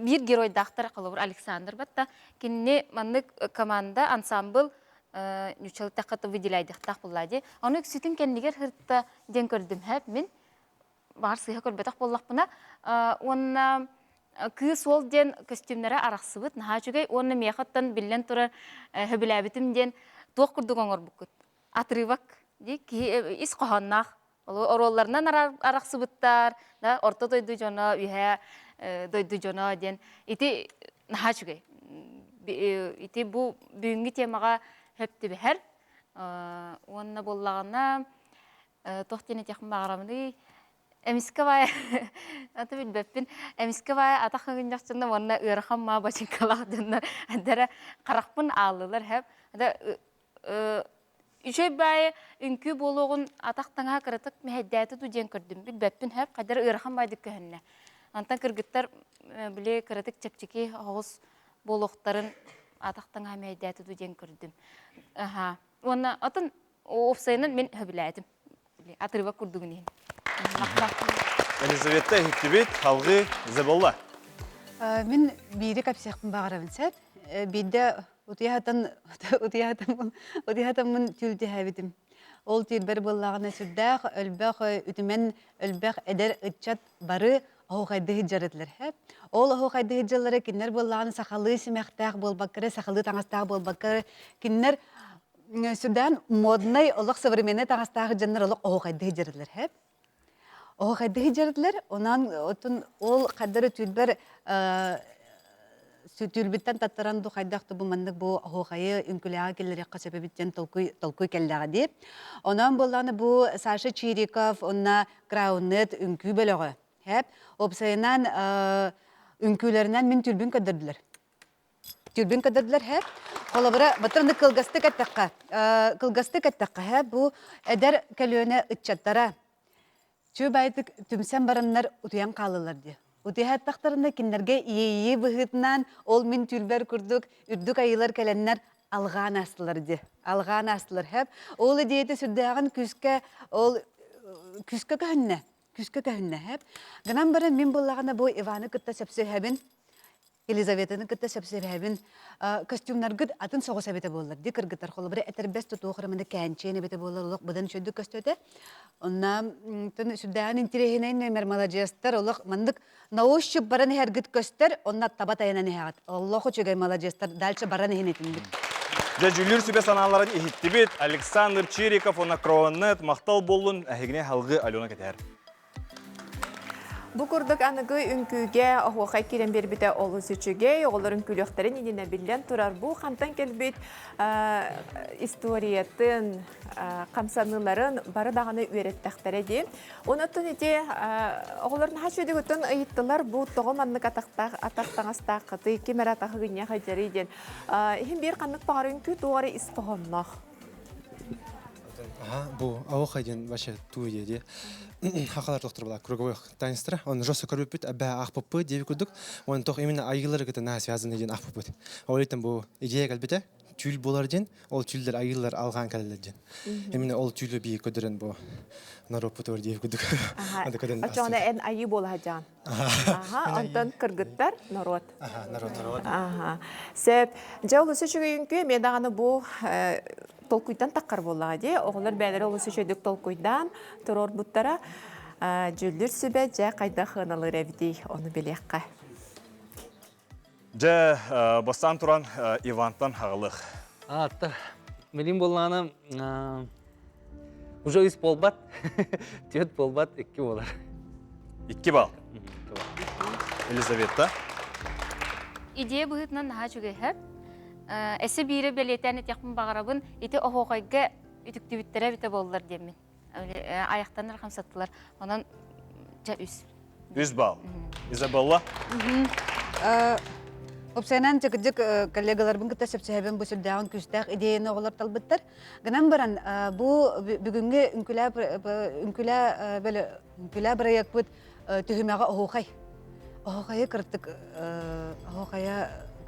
bir герой дақтар қылыбыр Александр батта. Кенне маннык команда, ансамбл нүчалық таққаты выделяйдық тақ болады. Оны сүтін кеннегер хыртта ден көрдім әп. Мен бағар сыйға көрбетақ боллақ бұна. Онна күй сол ден костюмнері арақсы бұд. Наға жүгей, оны меқаттан білен тұры хөбіләбітім ден тоқ күрдік оңыр бұқыт. Атрывак, ис қоғаннақ. Оролларынан арақсы бұттар, орта дойды жона, үйе дойду жона ден. Ити наға жүгей. Ити бұл бүгінгі темаға хөпті бәр. Онына боллағына тоқтені текін бағырамды. Әміскі бай, аты білбәппін, әміскі бай атақы күндіқчында онына үйрақам ма бачынкалақ дындар. Әндері қарақпын алылар әп. Үшөй бай үнкі болуғын атақтаңа қырытық мәхәддәті дүден көрдім. Білбәппін әп, қадар үйрақам байдық көхінне. Антан кыргыттар біле кырытык чепчеки оғыз болуқтарын атақтың әмейдәті дүден көрдім. Оны атын офсайынан мен хөбіләдім. Атырыва күрдігінен. Елизавета Хиттибет, халғы Зеболла. Мен бейді кәпсеқпін бағырамын сәп. Бейді ұтияғатамын түлді әбетім. Ол түйірбір боллағына сүрдәқ, өлбәқ, үтімен өлбәқ әдер үтчат бары оғайдығы жарыдылар. Ол оғайдығы жарылары кеннер боллағына сақалы семәқтәқ болбаққыры, сақалы таңастағы болбаққыры. Кеннер сүрдән моднай олық современный таңастағы жаннар олық оғайдығы жарылар. Оғайдығы жарылар, онан ол қадары түйірбір Түлбіттен таттаран ду қайдақты бұл мандық бұл оғайы үнкіліға келері қасабебіттен толкуй келліға деп. Онан болғаны бұл Саша Чириков, онна Краунет үнкі бөлігі. Опсайынан үнкілерінен мен түлбін көдірділер. Түлбін көдірділер. Қолабыра бұтырынды қылғасты кәттіққа. Бұл әдер кәлуіне үтчаттара. Чөй байтық түмсен барынлар ұтыян қалылар де. Утиһат тахтарында киндерге ие быһытынан ол мин түлбәр күрдүк, үрдүк айылар кәләннәр алган астылар ди. Алган астылар һәп. Ол диете сүрдәгән күскә, ол күскә кәһеннә һәп. Гынан бары мин буллагана бу Иваны кытта сәпсә һәбин. Елизаветаны кытта сәпсә һәбин. Костюмнар гыд атын согы сәбете булдылар. Ди кыргытар холы бер әтербәс тутугырымында кәнчене бете булдылар. Будан чөдүк көстөтә. Онна тын сүрдәгән интерехинен нәмер молодежьтар олык мандык наушчуп баран хәргит көстер, онна табат айынан хәгат. Аллаху чөгәй молодежьтар дальше баран хинетин. Жа жүлүр сүбе саналарын Хиттибет, Александр Чириков, она Кроонет, мақтал болын, әхегіне халғы Алена кетер. Бу курдук аныгы үнкүге охуакай кирен бербите олус үчүге, оларын күлөктерин идине билен турар. Бу хамтан келбит историятын, камсаныларын бары дағаны үйреттәқтері де. Онытын еде, оғыларын хачудығытын ыйыттылар бу тоғыманлық атақтаңастақ қыты, кемер атағы гүнне қайдары еден. Хем бір қанлық бағарын күт оғары испағынлақ. Бу ауқайден башы туы еді. Хақалар доктор была круговых танистра. Он жестко корбит, аба ахпопы девять кудук. Он тох именно айгылар где-то на связаны ден ахпопы. А вот там бу идея кальбите. Тюль болар ден, ол тюльдер айгылар алган каллар ден. Именно ол тюль би көдөрөн бу народ потор девять кудук. Ачана эн айы бола жан. Антон кыргыттар народ. Народ. Сеп жаулысы чүгүйүнкү мен даганы бу толкуйдан таққар болаға де, оғылар бәлері олысы жөдік толкуйдан тұрор бұттара жүлдір сүбе жа қайда қыналыр әбдей, оны білеққа. Жа бастан тұран Ивантан хағылық. Атта, мелин болғаны уже үс болбат, төт болбат, 2 болар. 2 бал. Елизавета. Идея бұғытынан наға жүге әп. Әсі бейірі бәлетән етеқпін бағарабын, еті оғойға үтіктібіттері біті болылар демін. Аяқтаныр қамсаттылар. Онан жа үс. 100 бал. Изабелла. Опсайнан жігіджік коллегаларбын кіта сөпсәйбен бұл сүрдәғын күстәқ идеяны оғылар талбыттар. Гынан баран, бұл бүгінгі үнкүлә біраяк бұд түхімеға оғуқай. Оғуқайы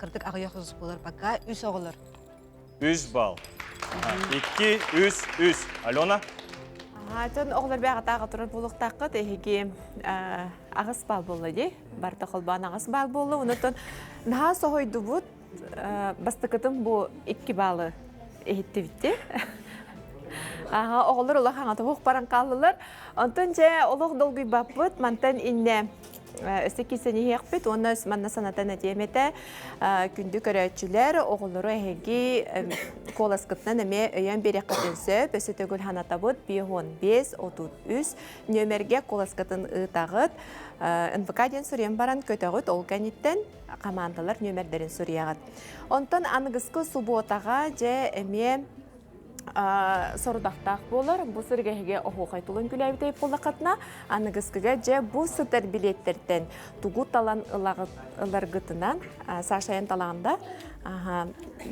кырдык ағыя құзыс болар, бақа үс оғылар. 100 бал. 2, 3. Алена? Атын оғылар бәға тағы тұрар болуқтақы, тәхеге ағыс бал болы де, барты қолбан ағыс бал болы. Онытын наға соғойды бұд, бастықытын бұл 2 балы ехетті бітті. Оғылар олық аңаты хоқ баран қалылар. Онтын жа олық долгый бап бұд, мантан инне өсті кесені еқпет, оны манна санатан әдеметі күнді көрәтшілер оғылыры әйге қоласқытынан әме өйен берек қатын сөп, өсі төгіл ханата бұд 5-15-33 нөмерге қоласқытын ұтағыд. НВК-ден сүрен баран көтіғыд ол кәнеттен командалар нөмердерін сүрияғыд. Онтан анығысқы субботаға же әме сорудақтақ болар. Бұл сұргәйге оғы қайтылын күләбітейіп болақатына анығысқыға же бұл сұтар билеттерден тұғу талан ыларғытынан сашайын талағында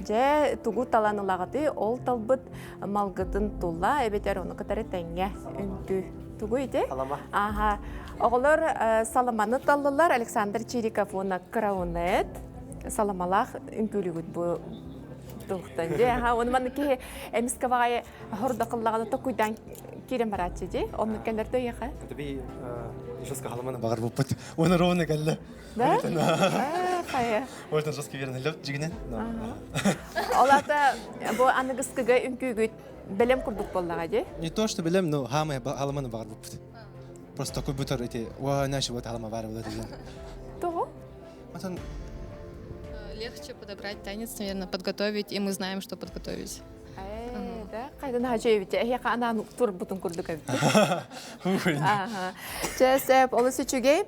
же тұғу талан ылағыты ол талбыт малғытын тұлла әбетер оны қытары тәңге үнкі тұғу ете? Оғылар саламаны талылар Александр Чириков оны крауынет саламалақ үнкілігіт бұл тухтан же оны маны ки эмискавай хорда кыллаганы токуйдан кирен барачы же оны кендерде яха Таби жестко халаманы багар болпут. Оны ровно галла. Да? Хая. Можно жестко верно лёт жигне. Олата бу аныгыскыга үнкүгүт белем курдук боллага же. Не то что белем, но хама халаманы багар болпут. Просто такой бутер эти ва наши вот халама бар вот это. Того? Легче подобрать танец, наверное, подготовить, и мы знаем, что подготовить. Да, кайдан хажевите. Я канан тур бутун курдук авит. Чесеп олысычуге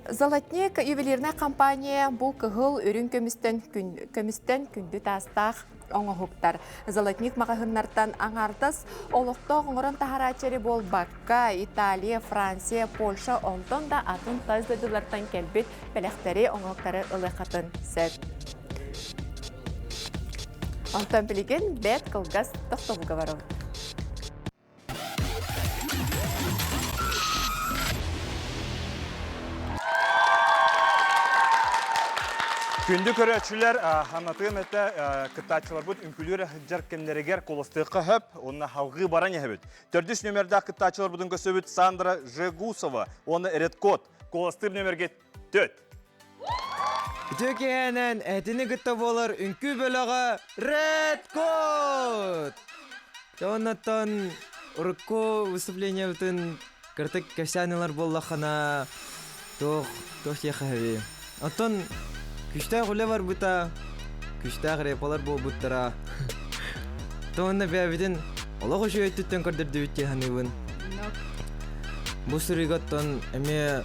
Золотник ювелирная компания бұл кығыл үрін көмістен күнді тастақ оңығықтар. Золотник мағығыннартан аңардыз олықта оңырын тахарачері бол Бакка, Италия, Франция, Польша, олдон да атын таздадылардан келбет бәліқтері оңықтары ылықатын сәт. Онтан білген бәт қылғас тоқтауға бару. Күнді көрәтшілер ханатығым әтті кыттачылар бұд үнкілері жаркемлерігер қолыстықы хөп, онына хауғы баран ехебет. Төрдіс нөмерді кыттачылар бұдың көсі бүт Сандра Жегусова, оны Редкот, қолыстыр нөмерге төт. Төкенен әтіні күтті болыр үнкі бөліға Редкот! Оннаттан ұрықко выступление бұтын кіртік көсәнілер боллақына тоқ ехәве. Антон күшті ғылы бар бұта, күшті ғырепалар бұл бұттара. Тоғында бәбіден Ола қошу өттіттен көрдірді өтте ғанығын. Бу сырыгаттан эме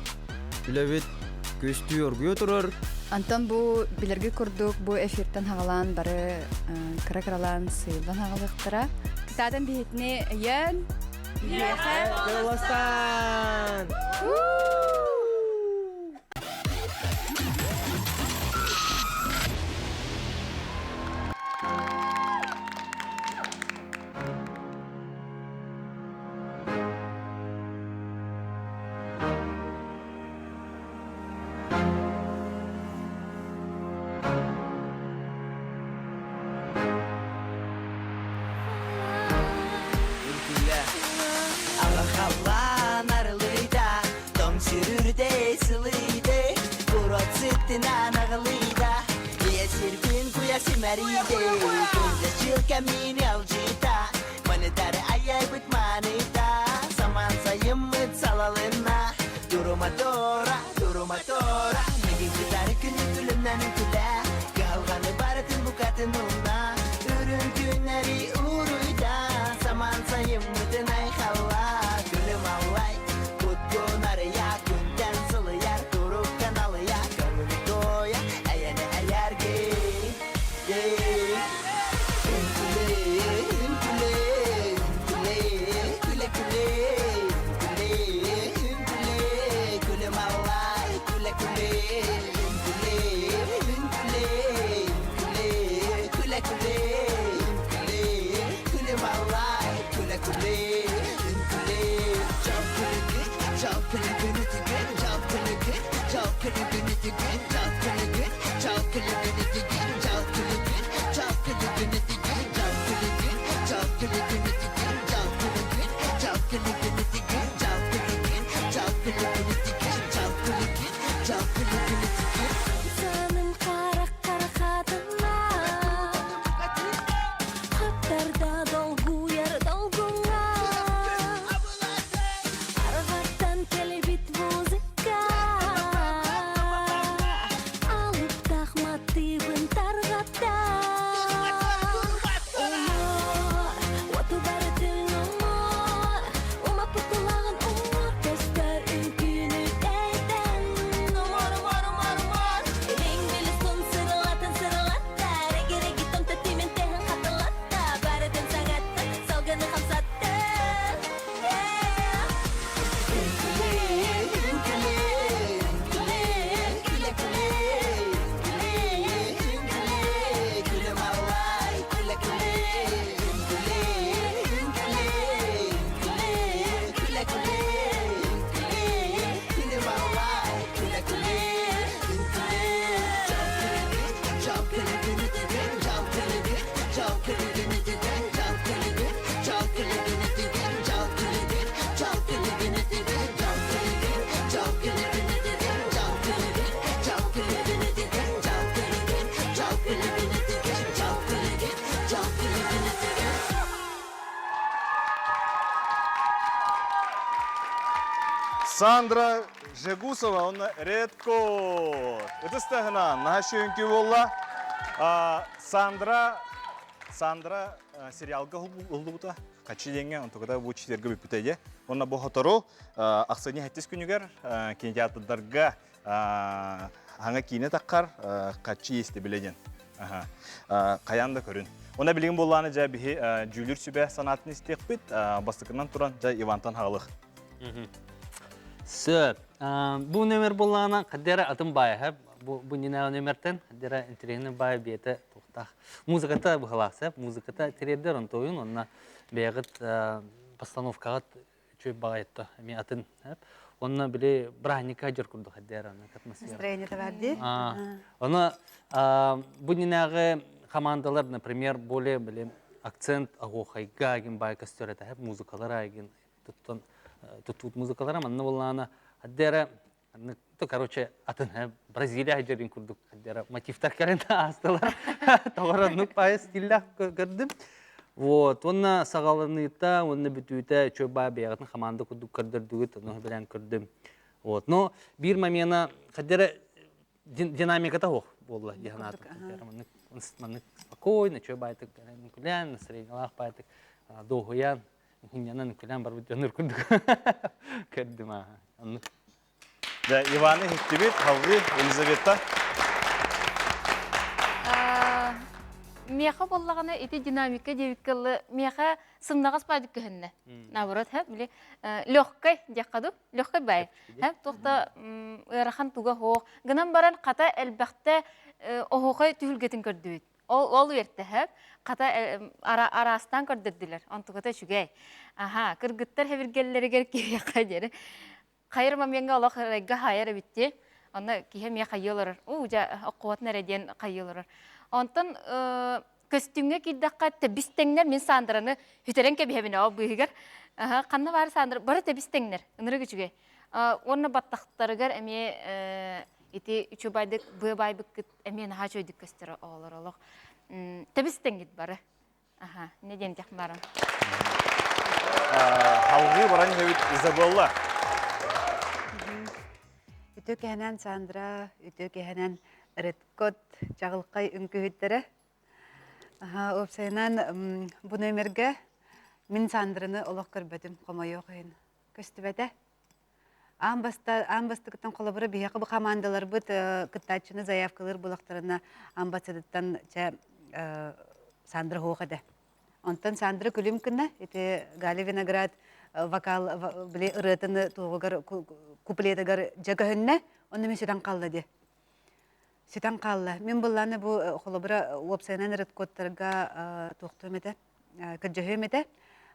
үлебит көстүү өргүө турар. Антон бу билерге курдук бу эфиртен хагалан бары кыракралан сыйлан хагалыктыра. Кытадан бихитне ян Кыластан! Сандра Жегусова, он редко. Это стагна, наши инкювола. Сандра сериалга улдута. Качи денге, он тогда bu çilerge büpüteye. Ona bu hataro aksani hatis günüger кинотеатрдарга hanga kine takkar kaçı iste bilegen. Kayanda körün. Ona bilgin bollanı ja bihi jülür sübe sanatını istek bit bastıkından turan ja Ivantan hağlıq. Сөп. Бұл нөмір болғана қаддері атым бай. Бұл нена нөміртен қаддері интерегінің бай беті тоқтақ. Музыката бұғылақсы. Музыката терердер он тойын. Онына бейгіт постановкағат чөй бағайытты. Мен атын. Онына біле браника жер күрді қаддері. Настроение табарди. Оны бұл ненағы командалар, например, более акцент ағоқайға еген бай костер әті. Музыкалар еген тұттан тут музыкалара манна боллана аддера то короче атын Бразилия жерин курдук аддера мотивтар калента асталар товарны пай стилля көрдүм вот онна сагалыныта онна бүтүтө чөба бягатын команда курдук көрдүрдүгүт оны белән көрдүм вот но бир момента аддера динамиката хох болла диханат манны спокойно чөба айтык белән настроениялар пайтык дохуян Хинянан килен бар бит жаныр күрдүк. Кэрдим а. Да Иваны хиттибит, халгы Елизавета. Меха боллагана эти динамика девиккалы меха сымнагас падык көхөннө. Наоборот, ха, биле лёгкой дякаду, лёгкой бай. Ха, тохта ырахан туга хоо. Гынан баран ката элбәхтә охохой түлгетин көрдүбүт. Ол верте, ха, ката арастан көрдүдүлөр. Антугата шүгәй. Аха, кыргыттар хебиргеллерге кирәккә дер. Хайрма менгә Аллах райга хайыр битте. Аны киһә мия кайылыр. Жа акватны реден кайылыр. Онтон костюмге киддакка тебистеңнер мен сандраны хүтерен кебебине о быгыр. Канна бар сандыр бары тебистеңнер. Ыныры күчүгө. Онна баттактарыгар эме ити үчө байдык бы байбык эмен хачойдык көстөрө олоролок. Тебистеңгит бары. Аха, неден техмарын. Халгы баран хевит Изабелла. Үтө кәһәнән Сандра, үтө кәһәнән Редкот чагылкай үңкүһүттәре. Опсайнан бу нөмерге мин Сандраны олох көрбөтүм комойо кыйын. Көстүбәтә. Амбастыктан колобуры бияқы бу командалар бут кыттачыны заявкалар булактарына амбассадаттан Сандра хоохада. Онтан Сандра күлүм күнә, эти Гали Виноград вокал биле ырытыны тугар куплетагар жагыһынна, оны меседен калды. Ситан қалла. Мен бұлланы бұл қолыбыра уапсайнан редкоттарға тоқтыметі, кіржөйметі,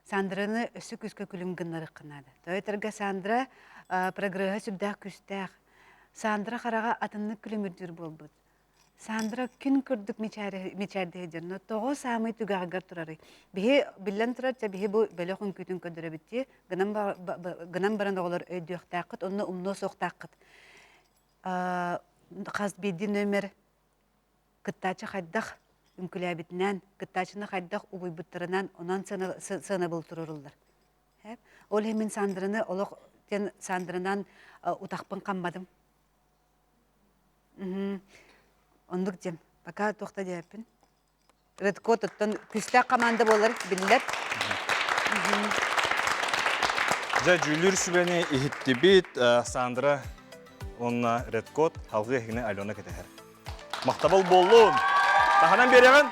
Сандраны өсі күзгі күлімгінлері қынады. Тойытырға Сандра прогрыға сүрдәк күстәк. Сандра қараға атынны күлімірдір бол бұд. Сандра күн күрдік мечәрді едерні, тоғы самый түгағығар тұрары. Бейі білін тұрар, бейі бұл бәлі құн күтін көдірі бітті, ғынан баран оғылар өйді өқтақыт, оны ұмны соқтақыт. Қаз бейді нөмір кыттачы қайдақ үмкіләбітінен, кыттачыны қайдақ ұбой бұттырынан, онан сына бұл тұрырылдар. Ол hemen Сандраны, олық тен Сандрынан ұтақпын қамбадым. Ондық дем, бака тоқта дейіппін. Редкот ұттан күсті қаманды болар, білдер. Жа жүлір сүбәне ихітті бит, Сандра онна Редкот, халғы ехіне Алена кетехер. Мақтабыл болуын. Таханан беремін.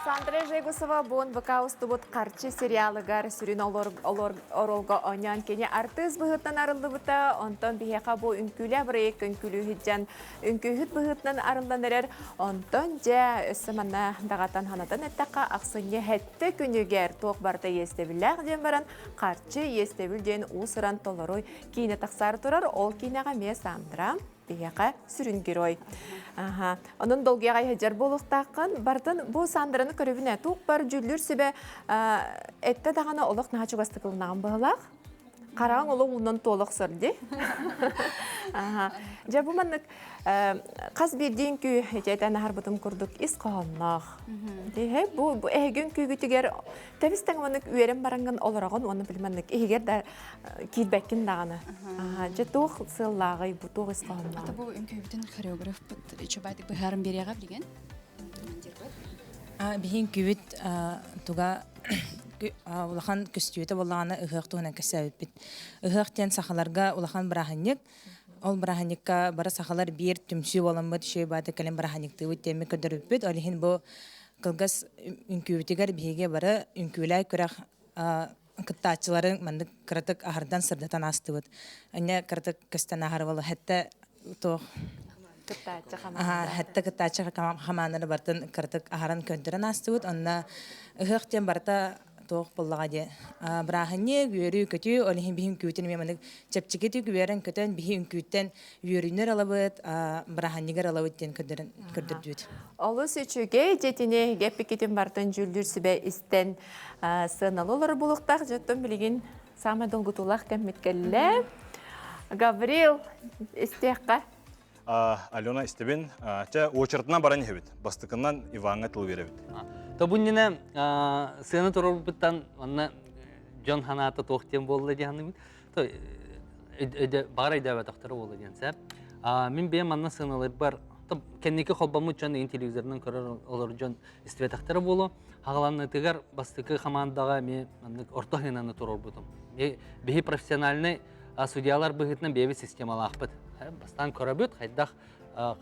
Сандра Жегусова буын бұқа ұстыбыт қарчы сериалыгар сүрін оролға онян кене артыз бұғыттан арылды бұта, онтан бігеқа бұл үнкілі бірек үнкілі хүджан үнкілі бұғыттан арылдан әрер, онтан жа өссіманна дағатан ханадан әттіққа ақсыне хәтті күнігер тоқ барда естебілләқ ден баран қарчы естебілден ұсыран толырой кейіне тақсар тұрар, ол кейінеға ме Сандра бігеқа сүрін герой. Onun dolguya hajar boluqtaqın bardan bu Sandraны көрөбүнө тук бар жүлүр себе этте дагана олук начы бастыкылнаган балак. Караң олук ундан толук сырды. Жа бу маннык каз бирдин күй жетен харбытым курдук ис калнак. Дехе бу эгүн күйгүтүгер тебистен маннык үйрен баранган олорогон оны билменник эгер да кийбеккин дагана. Жа тук сыллагы бу тук ис калнак. Бу үңкүбүтүн хореограф чобайтык быхарым берияга билген. Бихин күбүт туга улахан көстүөтө боллагана ыгыктугунан кесебит. Ыгыктен сахаларга улахан браханник, ол браханникка бара сахалар бир түмсү боламыт шөй баты калем браханникты үтеме көдөрүппүт. Олихин бу кылгас үңкүбүтүгөр биге бара үңкүлай көрөк кыттачыларын мандык кыртык ахардан сырдатан астыбыт. Anya кыртык көстөн ахар болу хатта то хатта кыттачы хамананы бартын кыртык ахаран көндөрөн астыбыт. Онна ыгыктен барта тоқ боллаға де. Браханне үйері көті, олихин бихин күйтін мемандық чепчекеті үйерін көтін бихин күйттен үйерінер алабыд, браханнегер алабыдтен көдірдүйд. Олыс үчіге жетіне гепі кетен бартын жүлдір сүбе істен сыналу олар болуқтақ жеттім білген самай долгутулақ кәмметкелі. Гаврил, істеққа? Алена істебен, очертынан баран ехебет, бастықынан Иванға тыл беребет. Табуннина сыны турбуттан анна Джон Ханата тоқтен болды дегенім. Бар айда батақтары болды деген сәп. Мен бем анна сыналар бар. онотта кенники холбамут жан телевизордан көрөр олар жан истветахтар болу. Хагаланны тигер бастыкы командага ме орто хинаны турор бутум. Бехи профессиональный судьялар быгытнан беби системалахпыт. Бастан көрөбүт хайдах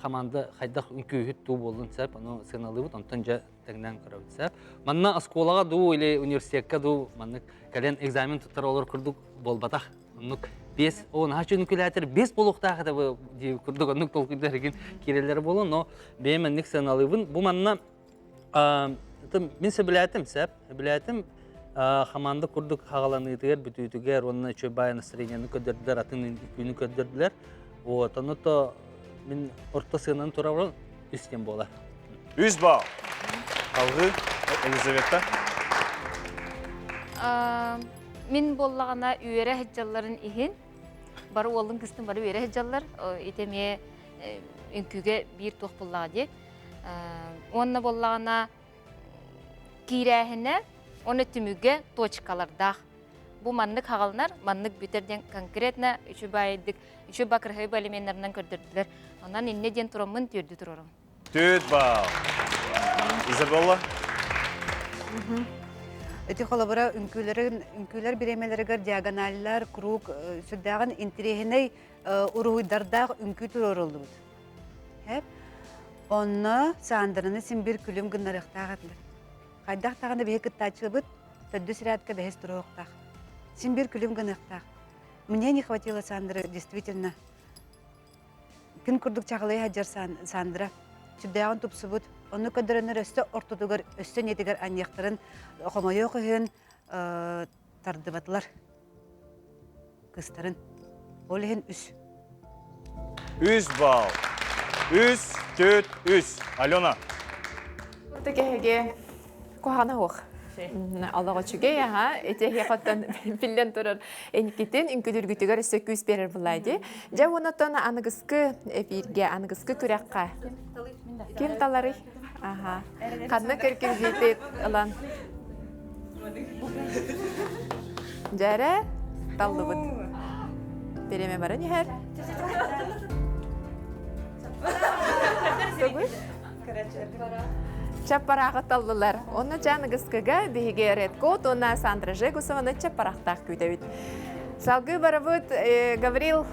команда хайдах үnkүйүт туу болдун сеп, аны сыналыбыт онтон жа теңнен көрөбүт сеп. Манна школага ду или университетке ду манны кален экзамен туттар олар курдук болбатах. Онук бес он хачын күләтер бес болуктагы да ди курдук онук толкуйдерген кирелер болу, но беменник сыналыбын бу манна мен себилетим сеп, билетим команда курдук хагаланыдыр бүтүтүгер онна чөбай настроениени көдөрдүлөр, атын күнү көдөрдүлөр. Вот, оното мен ортосынан турабы үстен болар. 100 балл. Алгы Елизавета. Мен боллагана үйере хеджалларын ихин. Бары олдың кыстын бары үйере хеджаллар. Итеме үнкүгө бир тох боллага ди. Онна боллагана кирәһенә, оны түмүгө точкаларда. Бу маннык хагалнар, маннык битерден конкретно үчү байдык, үчү бакырхай балеменнәрнән көрдүрләр. Анан инне ден турамын төрдү турарым. 4 балл. Изабелла. Эти холобара үнкүлер биремелерге диагоналлар, круг, сүрдәгән интерехиней уруйдардак үнкү турорылды. Хәп. Онны сандырыны син бир күлүм гыннарыктагыдлар. Кайдак тагында бе кыттачыбыт, төдү сиратка бехес туроктак. Син бир күлүм гыннарыктак. Мне не хватило сандры, действительно. Кин курдук чагылай хаджар сандра. Сүрдәгән тупсубут, онны көдөрөнөр өстө ортотугар, өстө нетигер аньяктарын хомойо кыһын тардыбатлар. Кыстарын. Олehen 3. 100 балл. 100, 4, 100. Алена. Текеге кохана хох. Аллага чүгей аха, этеге хаттан билен турар энкитен инкүдүргүтүгөр сөкүс берер булайды. Жа онотон аныгыскы эфирге, аныгыскы күрәккә. Ким талары? Аха. Кадны керкүгүтет алан. Жара таллыбыт. Береме барын һәр. Чапарағы таллылар. Оны жаныгыскыга беге редкот, оны Сандра Жегусованы чапарақтақ көйдәуіт. Салгы барабыт Гаврил.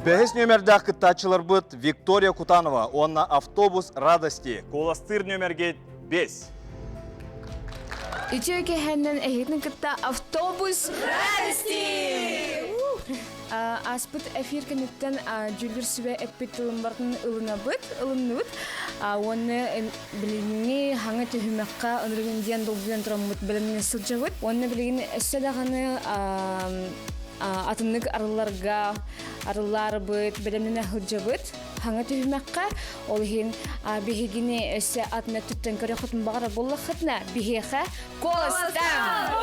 5 номердах кыттачылар быт Виктория Кутанова. Онна автобус радости. Коластыр номерге 5. Ичөке хәннән әһитнең кытта автобус радости. Аспыт эфир кенеттен Джулир Сүбе эппит тылымбартын ылыныбыт. Оны билигини хаңа төһүмәккә онрыгынден долгуен турамыт белемне сылжабыт. Оны билигини эсседаганы атыннык арылар быт белемне хылжабыт. Хаңа төһүмәккә ол хин бигини эссе атны туттан көрө хотун багара болла хатна бигеха костан.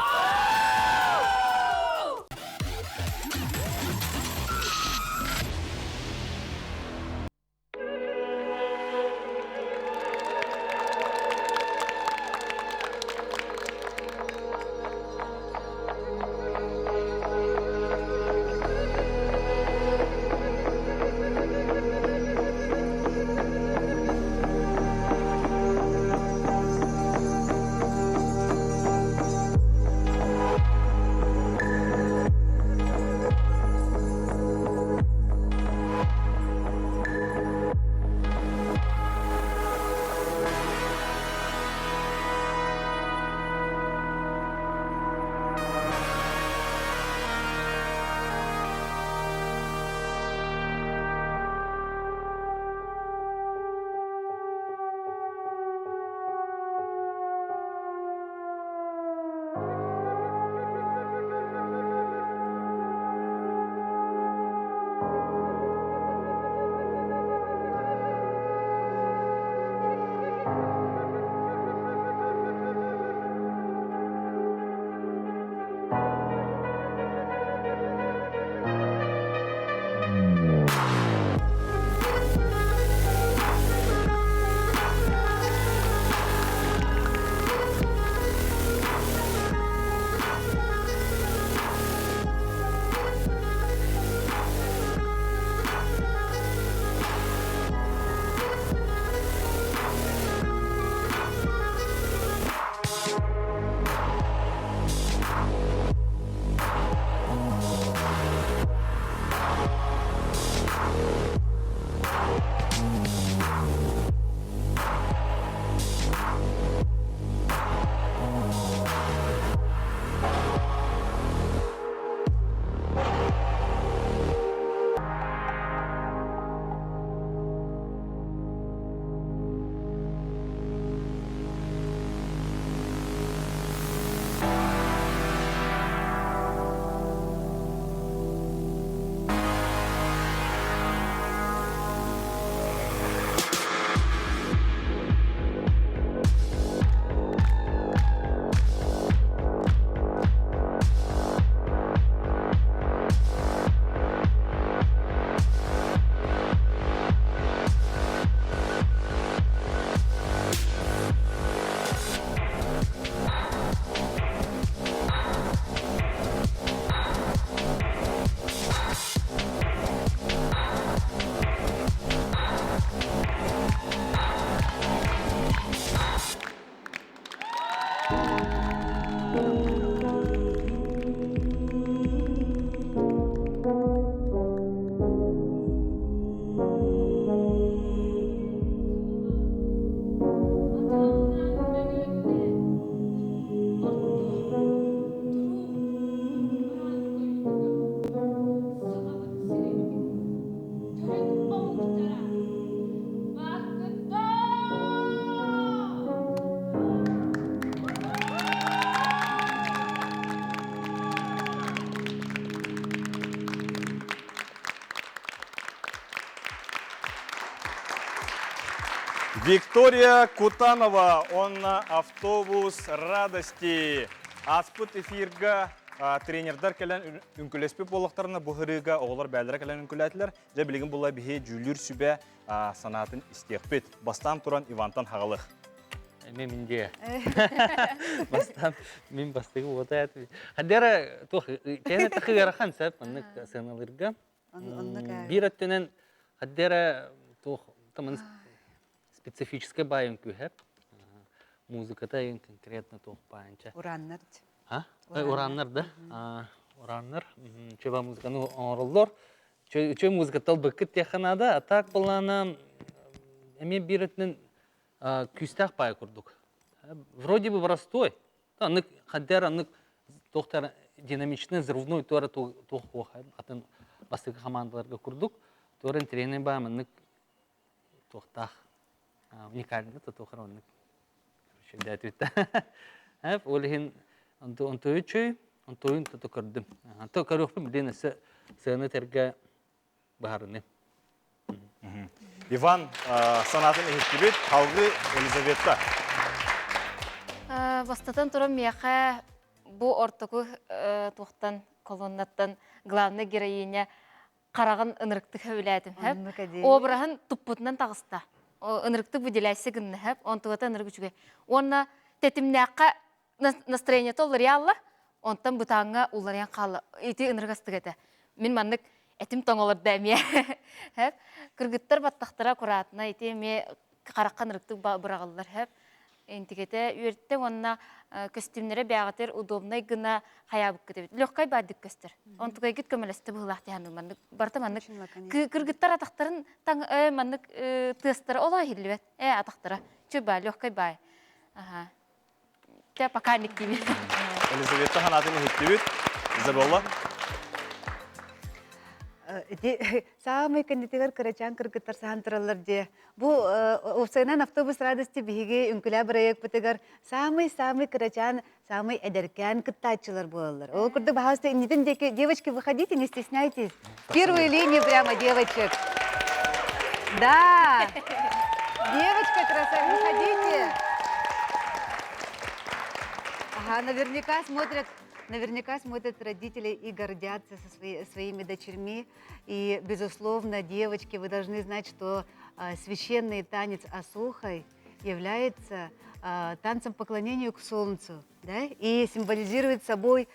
Виктория Кутанова, онна автобус радости. Аспыт эфирга тренердар келен үнкілеспе болықтарына бұғырыға оғылар бәлдері келен үнкіләтілер. Жа білген бұла біге жүлір сүбе санатын істеқпет. Бастан тұран Ивантан хағалық. Менде. Бастан, мен бастығы ота әті. Хаддері, кәне тақы ғарақан сәп, аннық сәналырға. Bir öttenen haddere то tamın специфическая байын көһәп. Музыката ен конкретно то байынча. Ураннар. Ha? Ураннар да. Ураннар. Чева музыканы орылдыр. Че музыкатал быкыт яханада, а так булана эме bir öttenen күстәк бай курдук. Вроде бы простой. Аннык хаддер аннык доктор динамичный взрывной тора то атын бастығы командаларға курдук. Торын тренер бамыннык тохтах уникальный то тохранный. Короче, да это. Хәп олхин онтойчы, онтойын то көрдüm. Anta көрөкпү билен сыны терге баарыны. Иван санатын эһиттибит халгы Елизавета. Бастатан турам мияха бу ортоку тохтан колоннаттан главный героиня қарағын ынырықты хөйләдім. Обырағын тұппытынан тағыста. Ынырықты бүделәйсі гінні әп, онтығыта ынырығы жүге. Онна тәтімнәққа настроение толы реалла, онтан бұтаңға улариян қалы. Еті ынырғасты кәді. Мен маннық әтім тоңылыр дәме. Кіргіттер баттақтыра құратына, еті ме қараққа ынырықты бұрағылар әп. Энтигете үйертте онна костюмнері бәғатер удобнай гына хаябық кетебет. Лёгкай бадық көстер. Онтугай гит көмелесті бұғылақты яны маннық. Барта маннық кіргіттар атақтарын маннық тыстары ола хилбет. Атақтары. Чөба, лёгкай бай. Те покайник деймін. Елизавета ханатын эһиттибит. Изабелла. Самый кандидатыр карачан кыргыттар сахантыралар де. Бу овсайнан автобус радости биһиги үнкүлә проект битегер самый карачан, самый эдеркән кыттачылар булалар. Ол курдык баһаста иннитен деке девочки, выходите, не стесняйтесь. Первую линию прямо девочек. Да. Девочка красавица, выходите. Ага, Наверняка смотрят родители и гордятся своими дочерьми. И, безусловно, девочки, вы должны знать, что священный танец Асухой является танцем поклонению к солнцу, да? И символизирует собой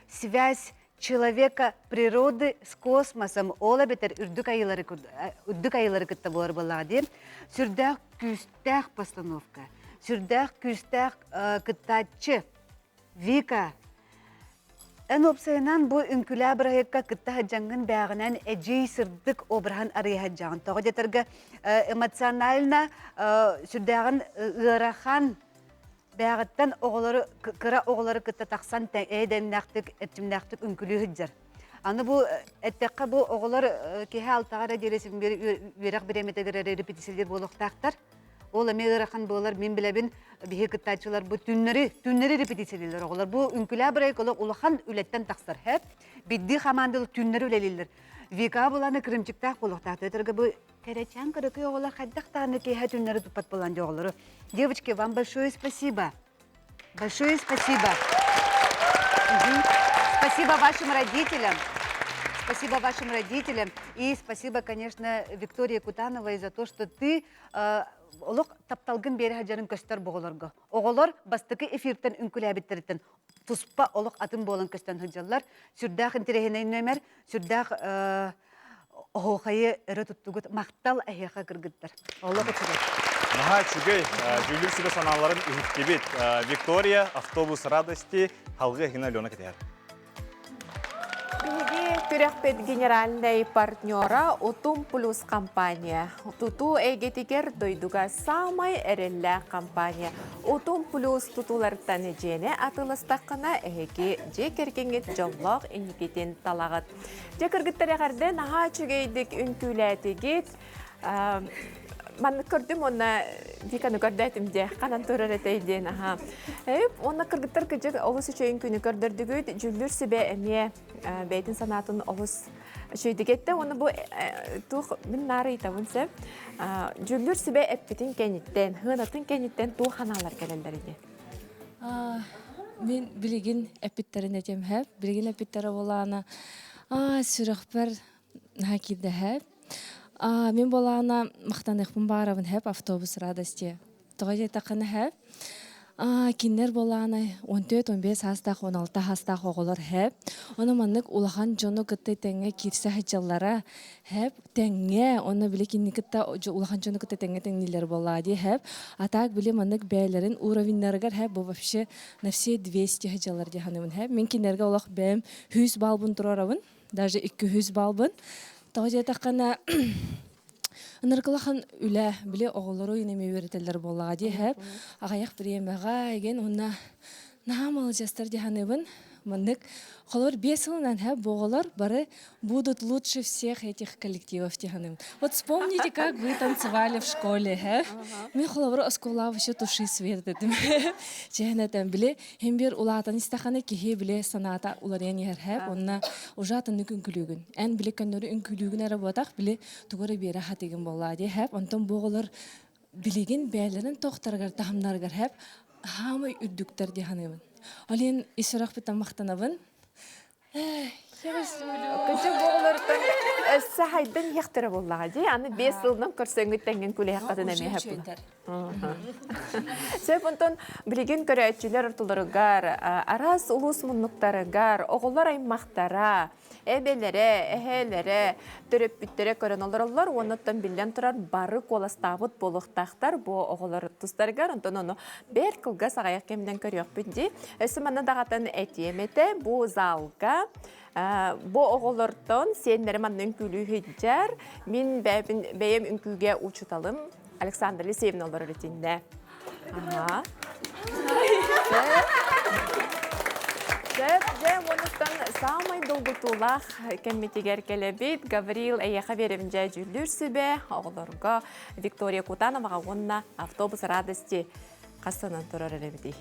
связь человека, природы с космосом. Ола бетер үрдүк айылары кытта болар балады. Сүрдәк күстәк постановка. Сүрдәк күстәк кыттачы. Вика. Эн опсайынан бу үнкүлә бирайыкка кытта хаджангын бәгынан әҗей сырдык обрахан арый хаджагын. Тоғы детерге эмоционально сүрдәгын ырахан бәгыттан оғылары, кыра оғылары кытта тақсан әйдәннәқтік, әттімнәқтік үнкүлі хүджар. Аны бу әттәққа бу оғылар кеһе алтағара дересін берек біреметегері репетициялер болуқтақтар. Ол әме ырахан болар, мен біләбін бейі кыттачылар бу түннері репетициялер оғылар. Бу үнкүлә бірайық олық улахан үлеттен тақсар. Әп, бидді қамандылық түннері үлелелер. Вика боланы кірімчіктақ болуқтақты. Өтіргі бу кәрәчан кірікі оғылар қаддақтағыны кейхә түннері тұпат боланды оғылары. Девочки, вам большое спасибо. Большое спасибо. Спасибо вашим родителям. Спасибо вашим родителям. И спасибо, конечно, Виктории Кутановой за то, что ты олық тапталгын бері хаджарын көстер боғыларға. Оғылар бастықы эфирттен үнкіләбеттерден тұспа олық атын болын көстен хаджалар. Сүрдақ интерехінен нөмер, сүрдақ оғайы ұры тұттығыт мақтал әйеға кіргіттер. Олық үтірек. Наха чүгей, жүлір сүбе саналарын үхіттебет. Виктория, автобус радости, халғы әхіна Лена кетер. Түрәкпет генеральный партнера Утум Плюс компания. Туту эгетикер дойдуга самай эрелле компания. Утум Плюс тутулардан жене атылыстақына эге жекергеңет жоллақ инникетен талагат. Жекергіттерегерден аға чүгейдік үнкүләтегет. Мен көрдім, оны Виканы көрдәтімде, қанан тұрар әтейден. Оны кіргіттір кіжік олыс үшейін күні көрдірдігіт, жүлдір сөбе әме бәйтін санатын олыс Şöydükette onu bu tuğ min nari itavun sep. Cüllür sübe eppitin kenitten, hınatın kenitten tuğ hanalar gelellerine. Мен билигин эпиттерин этем хэп, билигин эпиттери болаана сүрөхпер хакиде хэп. Мен болаана мактаныхпын баарабын хэп автобус радости. Тоҕо таканы хэп. Киннер болаана 14-15 хастах 16 хастах оголор хэп. Оны маннык улахан жону кытты теңге кирсе хаҗаллара хэп. Теңге оны биле кинникта улахан жону кытты теңге теңнилер боллади хэп. Атак биле маннык бәйләрен уровеньнәргә хэп бу вообще на все 200 хаҗаллар диханымын хэп. Мен киннәргә улах бәм 100 балбын турарабын, даже 200 балбын. Тоҗа такана Ныркылахан үлә биле оголору инеме верителләр боллади хэп. Агаяк биремәгә ген онна намал жастар диханыбын. Мындык холор 5 елдан хэп боголар бары будут лучше всех этих коллективов диханым. Вот вспомните, как вы танцевали в школе, хэп. Мен холор оскола вообще туши свет дедим. Жәһәнәтән биле хембер улатан истаханы кихе биле саната уларен яр хэп. Онна ужатын күн күлүгүн. Эн биле көннөрү үн күлүгүн арабатак биле тугары бера хатыгын боллади хэп. Онтон боголар билеген бәйләрен тохтаргар тахамнаргар хэп. Хамы үрдүктер диханыбын. Олен исерак битен мактанабын. Көчө боолордон сахайдан яктыра боллага же, аны 5 жылдан көрсөңүттенген күле хакатын эме хеп. Себонтон билген көрөчүлөр ортолоругар, арас улус муннуктарыгар, оголор аймактара, эбелере, эхелере, төрөппүттере көрөнөлөр, онуттан билен турар бары коластабыт болуктактар бу оголор тустаргар, онтон ону бер кылга сагаяк кемден көрөкпүн ди. Эсиманы дагатын этиемете бу залга бу оголордон сеннер маннын күлүү хиджар, мен бәйем үнкүгө учуталым Александр Лисеевна олар ретинде. Же онуттан самый долгутулах кемметигер келебит Гаврил Эяхаверевинже жүлдүр сүбе оголорго Виктория Кутановага онна автобус радости касынан турар эребити.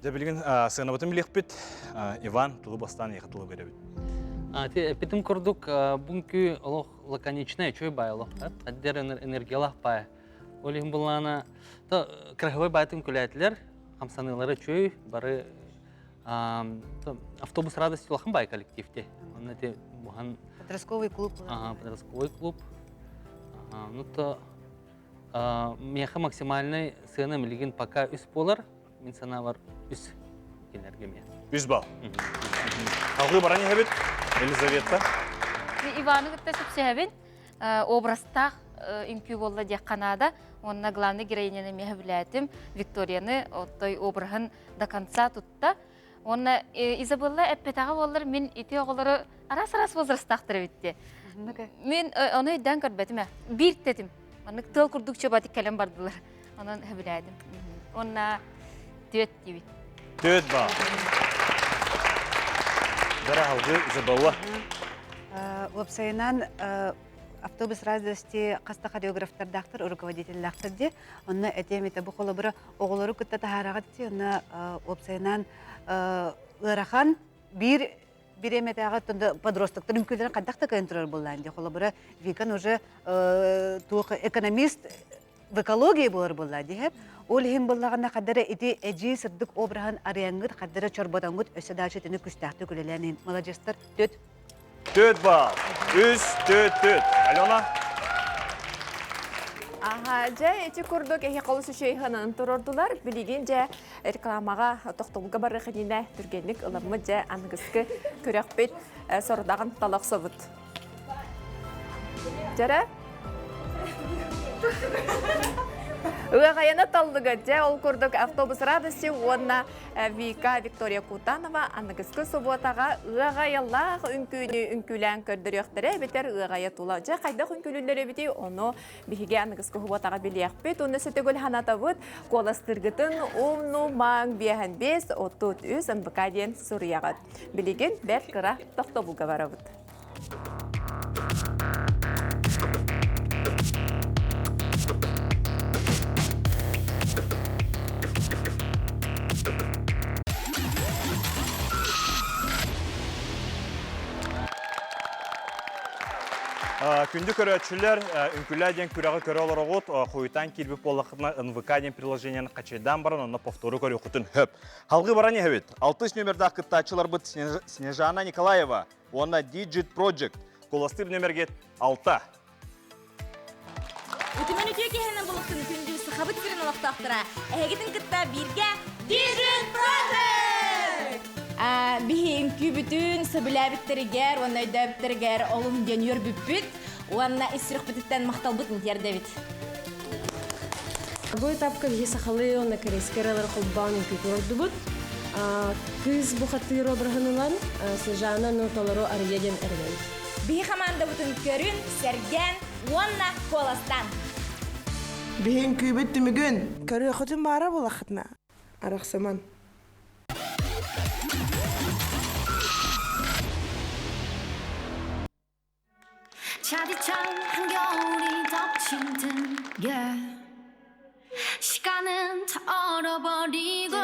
Же билген сынабытым билекпит Иван Тулубастан яхатылы беребит. Эпитим курдук бункü олох лаконичная чой байло. Аддер энергиялах пая. Олим булана то краховой байтын күләтләр, хамсанылары чой бары автобус радости лахан бай коллективте. Онда те бухан Подростковый клуб. Подростковый клуб. Ну то меха максимальный сына милеген пока үс болар, мен сана бар үс келерге ме. Үс бал. Алгы бараны хебит Елизавета. Иваны кытта сөпсәбин образтах инкү болла дия Канада, онна главный героиняны меха билетим Викторияны оттой обрахын до конца тутта. Онна Изабелла эппетага боллар мен ити оголары арас-арас возрастактыр битти. Мен оны дан көрбетим. Бир тетим. Аны тыл курдук чөбати келем бардылар. Онан билетим. Онна төт дибит. Төт ба. Дара алгы Изабелла. Вебсайнан автобус радости каста хореографтар дактыр, руководитель дактырды. Онна этемете бу холобура оголору кытта тахарагатти, онна вебсайнан ырахан биреметага тонда подростоктор үмкүлөрүн кадакта контроль болланды. Холобура викан уже тук экономист в экологии болор боллады хеп. Ол хим боллаганда кадары ити эжи сырдык обрахан арыяңгыт кадары чорботоңгут өсөдачы тени күстакты күлелерин. Молодежьтар төт. Төт бал. Үс төт. Алена. Же эти курдук эхи колусу шейханын турордулар, билеген же рекламага токтолуга бары хидине түргенлик ыламы же ангыскы көрөкпет сордаган талак собут. Жара? Ыгаяна таллыга же ол курдук автобус радости онна Вика Виктория Кутанова ангыскы соботага ыгаяллах үнкүлән көрдөрөктөрө бетер ыгая тула. Же кайда үнкүлүлөрө бити ону биге ангыскы соботага билиякпет. Ону сөтөгөл ханатабыт коластыргытын умну маң биһен 5-33 МБКден сурыягат. Билеген бер кыра токтобулга барабыт. күнді көрәтшілер үнкіләден күрәғі көрі олар оғыт, қойытан келбіп болақытына НВК ден приложенияны қачайдан баран, онына повтору көрі құтын хөп. Халғы баран ехевет, 6 нөмірді ақыттачылар бұд Снежана Николаева, онына Digit Project, қоластыр нөміргет 6. Үтімен үтіе кехенен болықтың күндіз қабыт сірін олақтақтыра. Әгетін күтті бірге Digit Project! Бихи үнкі бүтін сабылабиттерігер, онна өйдәбіттерігер олым деньер бүппіт, онна исрық бүтіттен мақтал бұтын тердебіт. Бұл этапка бихи сақалы онна корейскералар қолбан үнкі көрді бұд. Кыз бұқаттыр обырғынылан, Снежана ноталару арыяден әрген. Бихи қаманда бұтын көрін, сәрген, онна қоластан. Бихи үнкі бүтті мүгін, көрі құтын бара болақытна. Арақсаман. 차디찬 한겨울이 덮친 등에 시간은 다 얼어버리고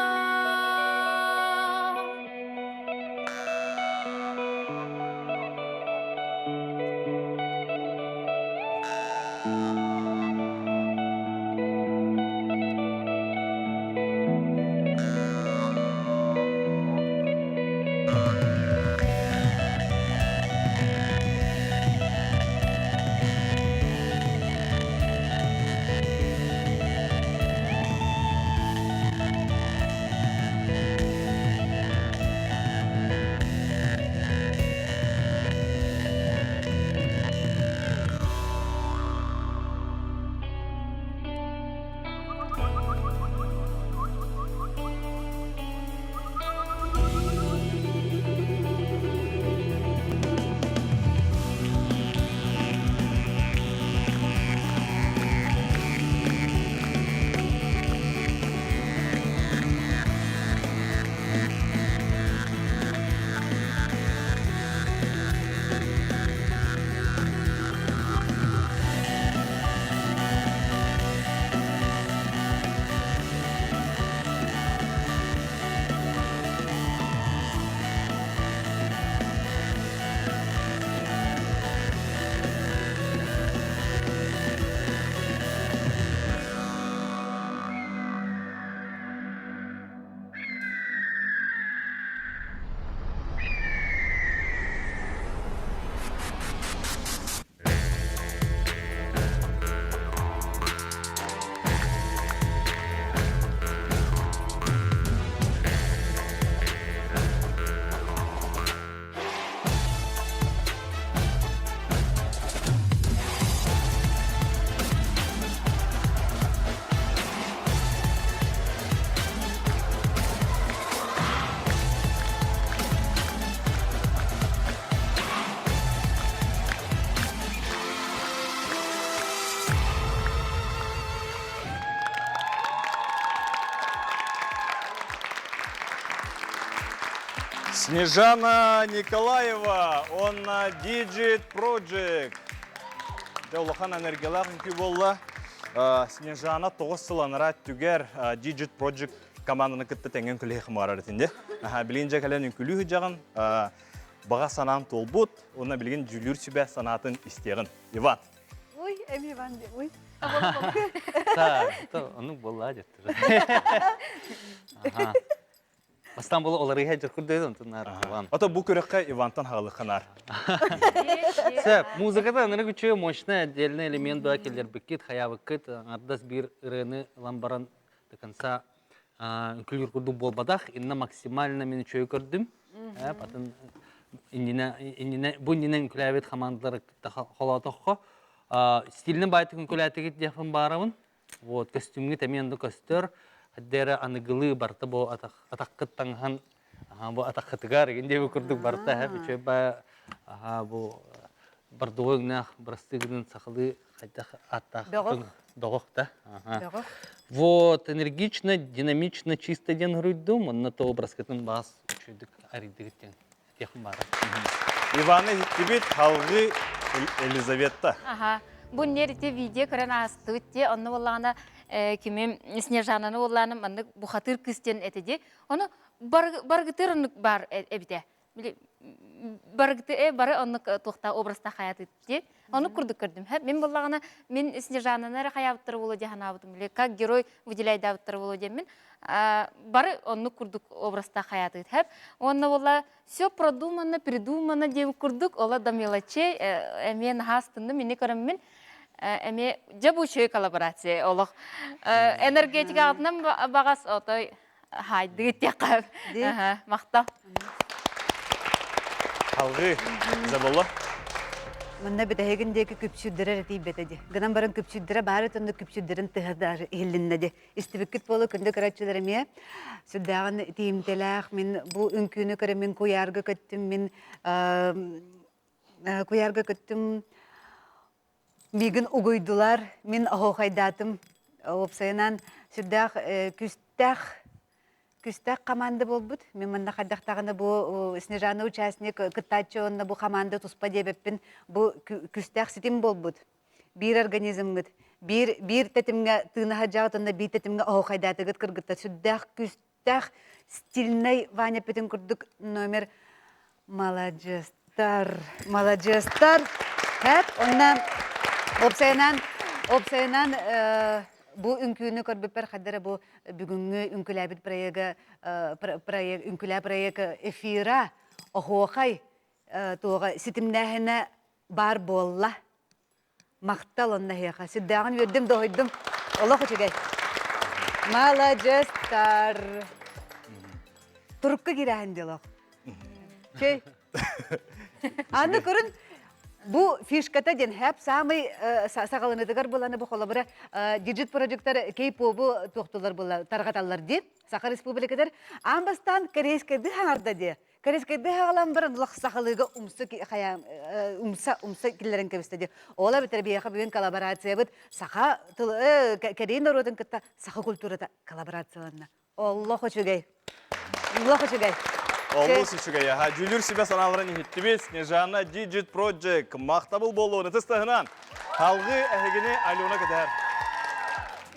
Снежана Николаева, онна Digit Project. Улахан энергиялар үнкі болла. Снежана 9 сыланара түгер Digit Project команданы күтті тәңген күлі қымарар етінде. Білгенже кәлен үнкілі жағын баға санаң толбут, онна білген жүлір сүбә санатын істерін. Иван. Ой, әме Иван де, ой. Оның болла жеттір. Бастан болу олары хәджір күрдейді онтынар. Ата бұл көрекке Ивантан хағылы қанар. Сәп, музыкада аныры күчі мощный отдельный элемент да келдер бікет, хая бікет, ардас бір ырыны ламбаран до конца күлгір күрді болбадақ, инна максимально мен үшөй көрдім. Потом бұннинен күләбет командалары қолатыққа. Стилінің байты күләтігет дефін барамын. Костюмге тәменді көстер. Хаддера аныгылы барта бу атаққыт таңхан бу атаққытыгар генде бу күрдік барта һәм үшөй ба бу бардугына брастыгын сақылы хаддах атақ доғықта. Вот энергично, динамично, чисто ден груйдум, на то образ кетін бас үшөйдік аридігіттен техн бары. Иваны тибет халғы Елизавета. Бу нерите видео көрән асты өтте, онны болағына кемем Снежананы оланым анны бухатыр кыстен этеди. Оны баргытыр бар эбите. бары оннук тухта образда хаят итти. Оны курдук көрдүм. Мен боллагана мен Снежананы хаябыттыр болу жаханабытым биле, как герой выделяйдабыттыр болу демен. Бары оннук курдук образда хаят ит. Онна болла все продумано, придумано деп курдук, ола до мелочей. Мен хастынды мени көрөммен. Эме жабучой коллаборация олох. Энергетика атынан багас отой хайды текап. Мактап. Халгы, Изабелла. Мында битәһегендәге күпчүддерер тибетеди. Гынан барын күпчүддере бары тонны күпчүддерен тыһдар эллиннәде. Истебеккет болу көндө карачыларыме. Сүддагын тиимтеләх мин бу үнкүнү көрө мин куярга көттүм мин Бигин угуйдулар, мин ахохайдатым. Опсайнан сүддах күстах команда болбут. Мен мында хаддактагына бу Снежана участник кыттачонна бу команда туспа дебеппин. Бу күстах ситим болбут. Бир организмгыт. Бир тетимге тынаха жагытында бир тетимге ахохайдатыгыт кыргытта. Сүддах күстах стильный Ваня Петин курдук номер Молодежстар. Онна Опсайнан бу үнкүнү көрбөппер хаддара бу бүгүнгү үнкүләбит проект эфира охохай тога ситимнәһенә бар болла мактал онна хеха сиддагын вердим дойдум Аллах үчүгәй Молодежстар турукка кирәһен дилок чей аны көрүн Бу фишката ден хәп самый сагалыныдыгар буланы бу холобыра диджит проекттар кейпобу тохтулар була таргаталлар ди Саха Республикадыр амбастан корейскайды хаңарда ди корейскайды хагалам барын лах сахалыга умса киллерен кебисте ди ола битер бияха бүген коллаборация бит Саха корей народын кытта Саха культурада коллаборацияларына Аллах үчүгәй Олус үшіге яға. Жүлір себе саналарын ехеттібес, Снежана Digit Project мақтабыл болуыны тұстығынан. Қалғы әхегіне Алена кәдәр.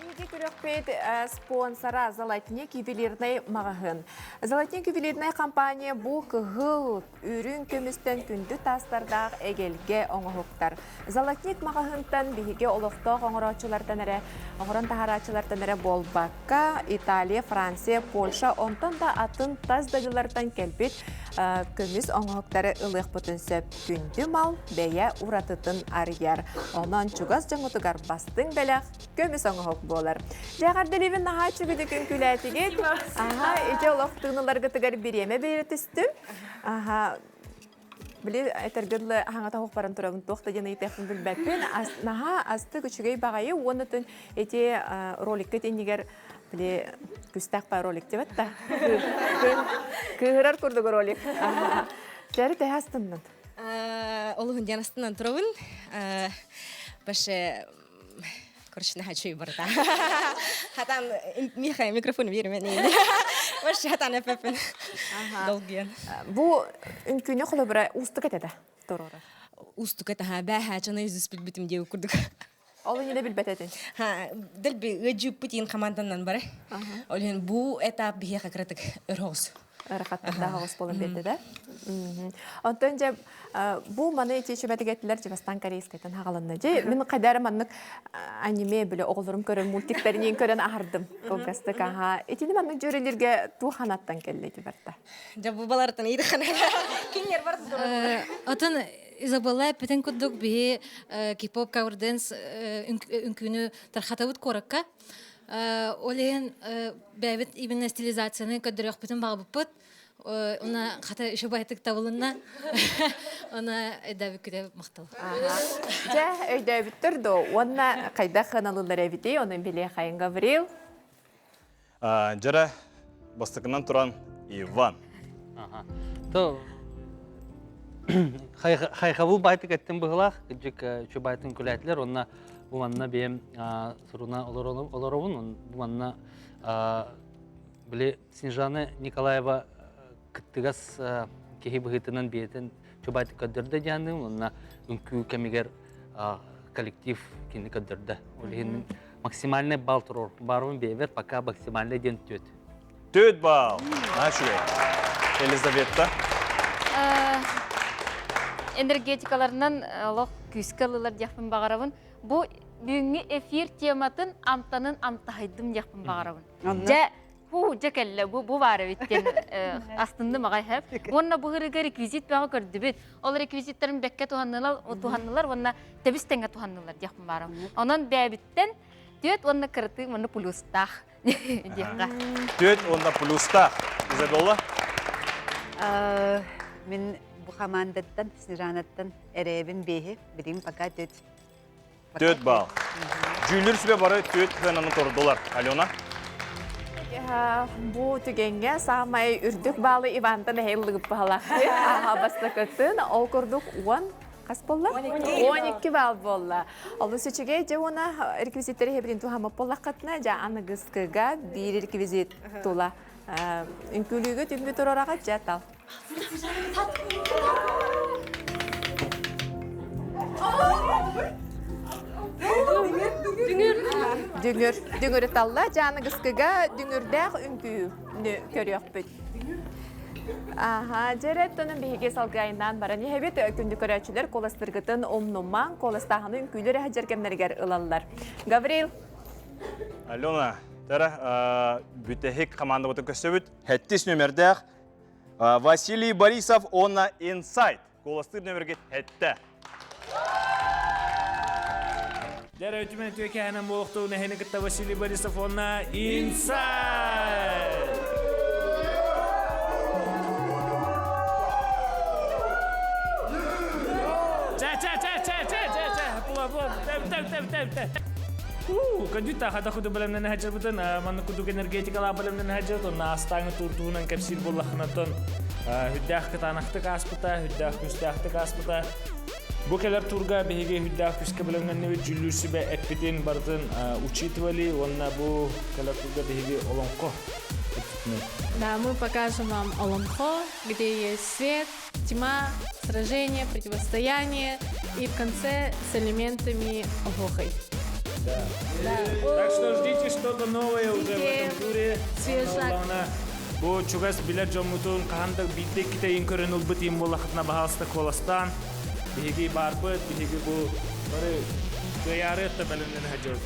Инде күрекпейд спонсора Золотник ювелирный магазин. Золотник ювелирный компания бу кыгыл үрін көмістен күнді тастардағы әгелге оңығықтар. Золотник магазинтан биһиге олықтық оңырачылардан әрі, оңыран тахарачылардан әрі болбаққа Италия, Франция, Польша, онтан да атын таздагылардан келбет көміс оңығықтары ылық бүтінсі күнді мал бәйе ұратытын арияр. Онан чугас жаңытығар бастың бәләқ көміс оңығық болар. Жағарды левін наға чүгіді күн күләтігет. Ете олықтығыныларға тұғар береме бері түстім. Біле әтергідлі аңата хоқпарын тұрабын тоқта дені етеқін білбәппен. Наға асты күчігей бағайы, оны түн ете роликке тенегер біле күстәқ бай ролик деп әтті. Күйірар күрдігі ролик. Жәрі тәй астыннан? Олығын ден астыннан тұрабын. Бәші көршіні хачуй барда. Хатан Михай микрофон бермен ейді. Бәші хатан әпәпін. Долген. Бұ үнкүйіне құлы бірі ұстық әтеді? Ұстық әті, бәхә чана үзіс білбітім деу күрдік. Олы не білбәт әтін? Дәл бі өджіп бүтін команданнан бары. Олын бұ этап біге қақыратық үрғыз. Рахаттарда хағыз болын берді, да? Онтан жа, бұл маны ете шөбәтігеттілер жевастан корейскайтан хағаланна же. Мен қайдары маннық аниме білі оғылырым көрін, мультиктерінен көрін ағырдым. Қолғастық, аға. Етені маннық жөрелерге туғанаттан келлейді барда. Жа бұл баларытын ейді қана. Кенер барды дұрын. Отын Изабелла петен күдік бі кей-поп кавер-дэнс үнкүні тархатавыт коракка. Олеген бәбет именно стилизацияны көдірек бітін бағы бұппыт. Она қата үші байтық табылына. Она әдәбі күді мақтал. Жа, әдәбі тұрды. Онна қайда қаналылар әбіде, оның беле қайын Гаврил. Жара, бастықынан тұран Иван. Хайхаву байтық әттен бұғылақ, жүк үші байтын күләтілер, онына бұманна бейім сұруна оларовын, бұманна біле Снежана Николаева күттігас кехи бұғытынан бейетін чөбайты көддірді дегенім, онына үнкі кәмегер коллектив кені көддірді. Олығын максимальный бал тұрор баруын бейвер, пока максимальный ден төт. Төт бал! Нашуэй. Елизавета. энергетикаларынан олох күскалылар яхпын багарабын. Бу бүгүнкү эфир тематын амтанын амтахайдым яхпын багарабын. Жа жакелле бу бары биттен астынды магай хеп. Онна бу хырыга реквизит бага көрдүбүт. Ол реквизиттерин бекке туханнылар, онна тебистенге туханнылар яхпын барам. Онан бәбиттен төт онна кырты, онна плюстах. Төт онна плюстах. Изабелла? Мен bu командаттан, Снежанаттан эребин бехи, билим пока төт. Төт бал. Жүлүр сүбе бары төт хананы тордулар. Алена? Бу түгенге самай үрдүк балы Ивантан хейлыгып бала. Баста көттүн, ол көрдүк 10 кас болла? 12 бал болла. Алу сүчүге же она реквизиттери хебрин тухама болла катна, жа аны гыскыга бир реквизит тула. Үнкүлүгө түмбү турарага жатал. Дүңүр талла жаны гыскыга дүңүрдәк үнкүү көрөкпүт. Жереттонун биһиге салгайынан бара нехебет күндү көрөчүлөр коластыргытын омнуман коластаханы үнкүүлөр хажеркемнергер ылаллар. Гаврил. Алена, тара бүтехик команда буту көсөбүт. Хеттис нөмердәк Василий Борисов онна инсайд. Коластыр нөмерге хетте. Дәрі өтімен төке әнім болуқты ұны әйні күтті Василий Борисов онна инсайд! Кандюта хада худу баламнан хаджар бутан, манна кудук энергетикала баламнан хаджар, тонна астаңы туртуунан кәпсир боллахынатын, хүддәқ кытанақтық аспыта, хүддәқ күстәқтік аспыта. Бу келер турга беге хүддәқ күске баламнан невет жүллүрсібе әппетен бардын учитывали, онна бу келер турга беге олонқо. Да, мы покажем вам Оломхо, где есть свет, тьма, сражение, противостояние и в конце с элементами Охохой. Да. Так что ждите что-то новое уже в этом туре. Свежак. Бу чугас билет жомутун кахандак биттек ките инкөрен улбыт им болахытна бахалста коластан. Биги барбыт, биги бу бары гыяры табеленден хаджыр.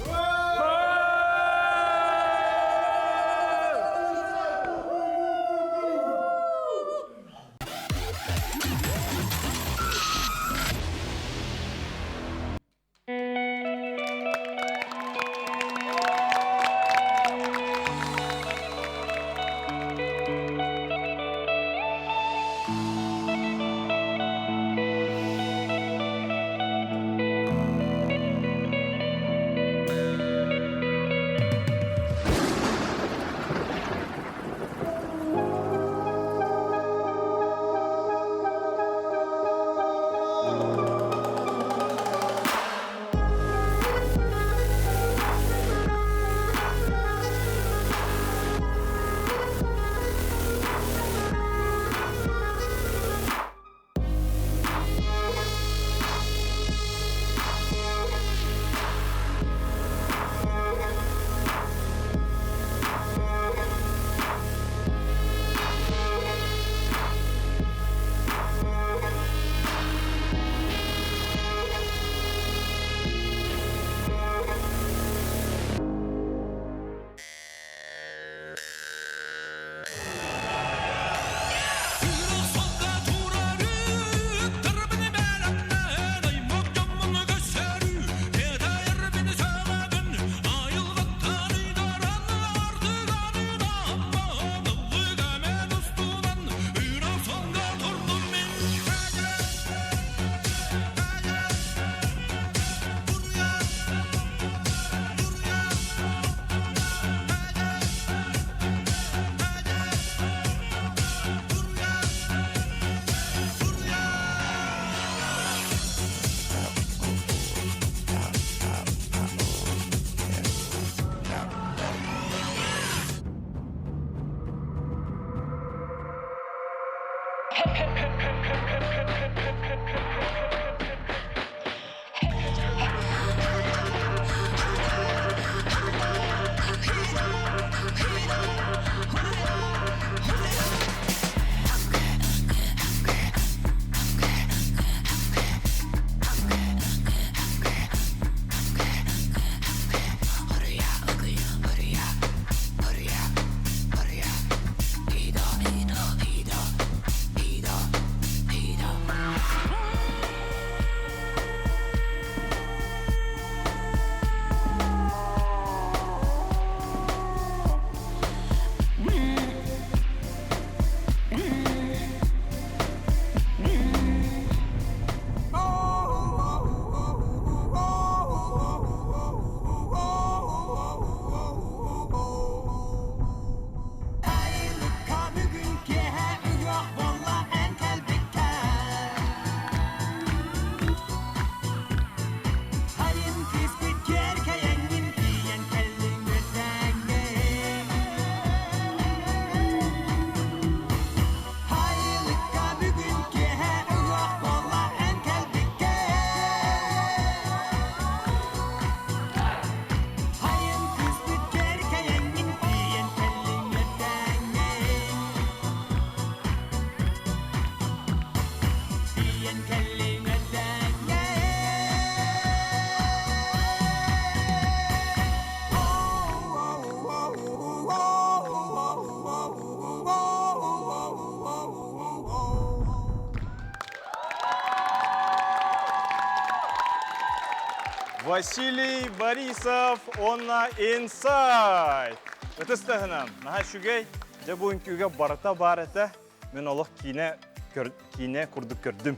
Василий Борисов, онна инсайд. Өтістігінім, наға шүгей, де бұл үнкіге барыта барыта, мен олық кейіне күрдік көрдім.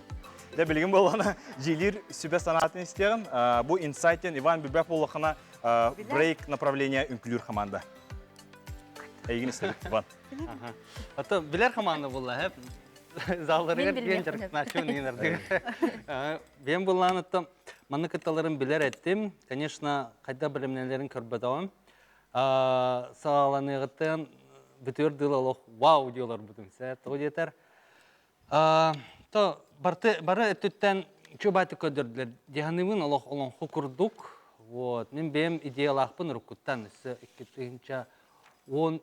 Де білген болғана, желер сүбе санатын істеген, бұл инсайттен Иван Бюбек болықына брейк направления үнкілер команда. Әйгін істедік, Иван. Ата билер команда булла хеп залларга ген жарык начо неңерди. Мен булланы там маны кыталарын билер еттим. Конечно, кайда билимнелерин көрбөдөм. Сааланыгытын бүтөр дылалык вау диyorlar бүтүн. Сәт жетер. То бары өттен чөбаты көдөрдүлөр. Дегенемин Аллах олон хукурдук. Вот, мен бем идеялахпын рукуттан. Иккетинча он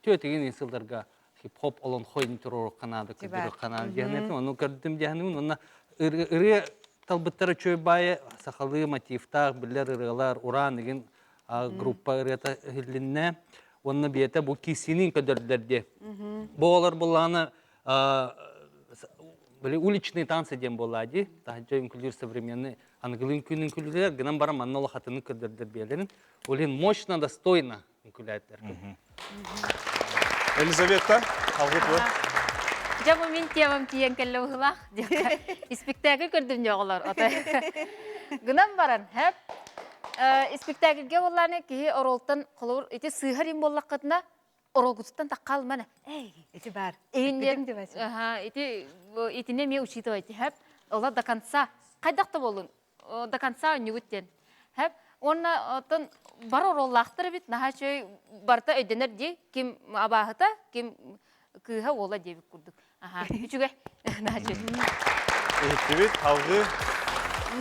төтеген исылдарга хип-хоп олон хойын турор канады, көдөрө канады дегенетим. Оны көрдүм дегенемин, оны ыры талбыттары чөбайы, сахалы мотивтар, билер ырылар, уран деген группа ырыта хиллинне. Оны бейте бу кисинин көдөрдөрдө. Болар буланы уличные танцы дем болады. Тахджа инклюзив современный английский инклюзив, гнам барам аннала хатыны көдөрдөр белерин. Олин мощно, достойно инклюзивтер. Елизавета, алгытлы. Жабы мен темам тиен келле ухлах. Спектакль көрдүм жоголор. Гынам баран хеп спектакльге болланы ки оролтан кылыр эти сыйхарим боллакытына орогуттан таккал мана. Эти бар. Эти итине ме учитывать хеп. Ола до конца. Кайдакта болун. До конца нюгуттен. Хеп онна отон бар ороллахтыр бит нахачой барта өдөнөр ди ким абахыта ким кыха ола деп курдук. Үчүгө нахачой. Эттибит алгы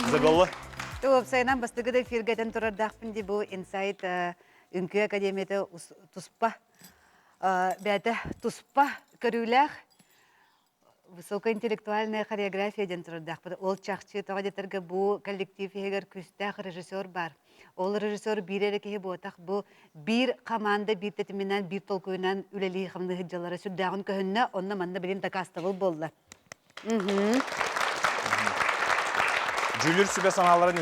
Изабелла. Топ сайнан бастыгыда эфиргеден турардакпын ди бу инсайт үнкү академияда туспа бәді туспа көрүләх высокоинтеллектуальная хореография ден турардак. Ол чакчы тагыдеттерге бу коллектив егер күстәх режиссер бар. Ол режиссер бирәре ки ботак бу бир команда бир тетименен бир толкуйнан үлели хымны хыджалары сүрдәгын көһөннә онна манда билим такастабыл булды. Жүлür сүбе саналарын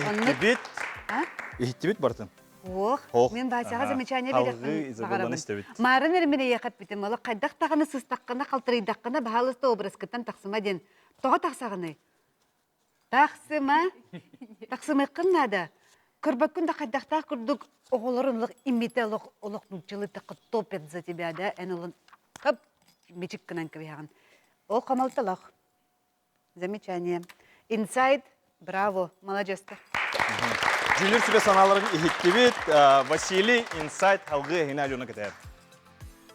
ихтибит бартын. Ох, мен басаға замечание берекпін. Марын әрмені еқат бітім, олы қайдақ тағыны сыстаққына, қалтырайдаққына бағалысты образкыттан тақсыма ден. Тоға тақсағыны? Тақсымы қыннады. Көрбәк күнді қайдақтақ күрдік оғыларын имите олық нүкчілі тақы топ етзі тебеді, ән олын қып мечік кінан көвеғын. Ол қамалтылық. Замечание. Инсайд, браво, молодежка. Жүлür сүбе саналарын ихтибит Василий инсайт алгы хина алюна кетер.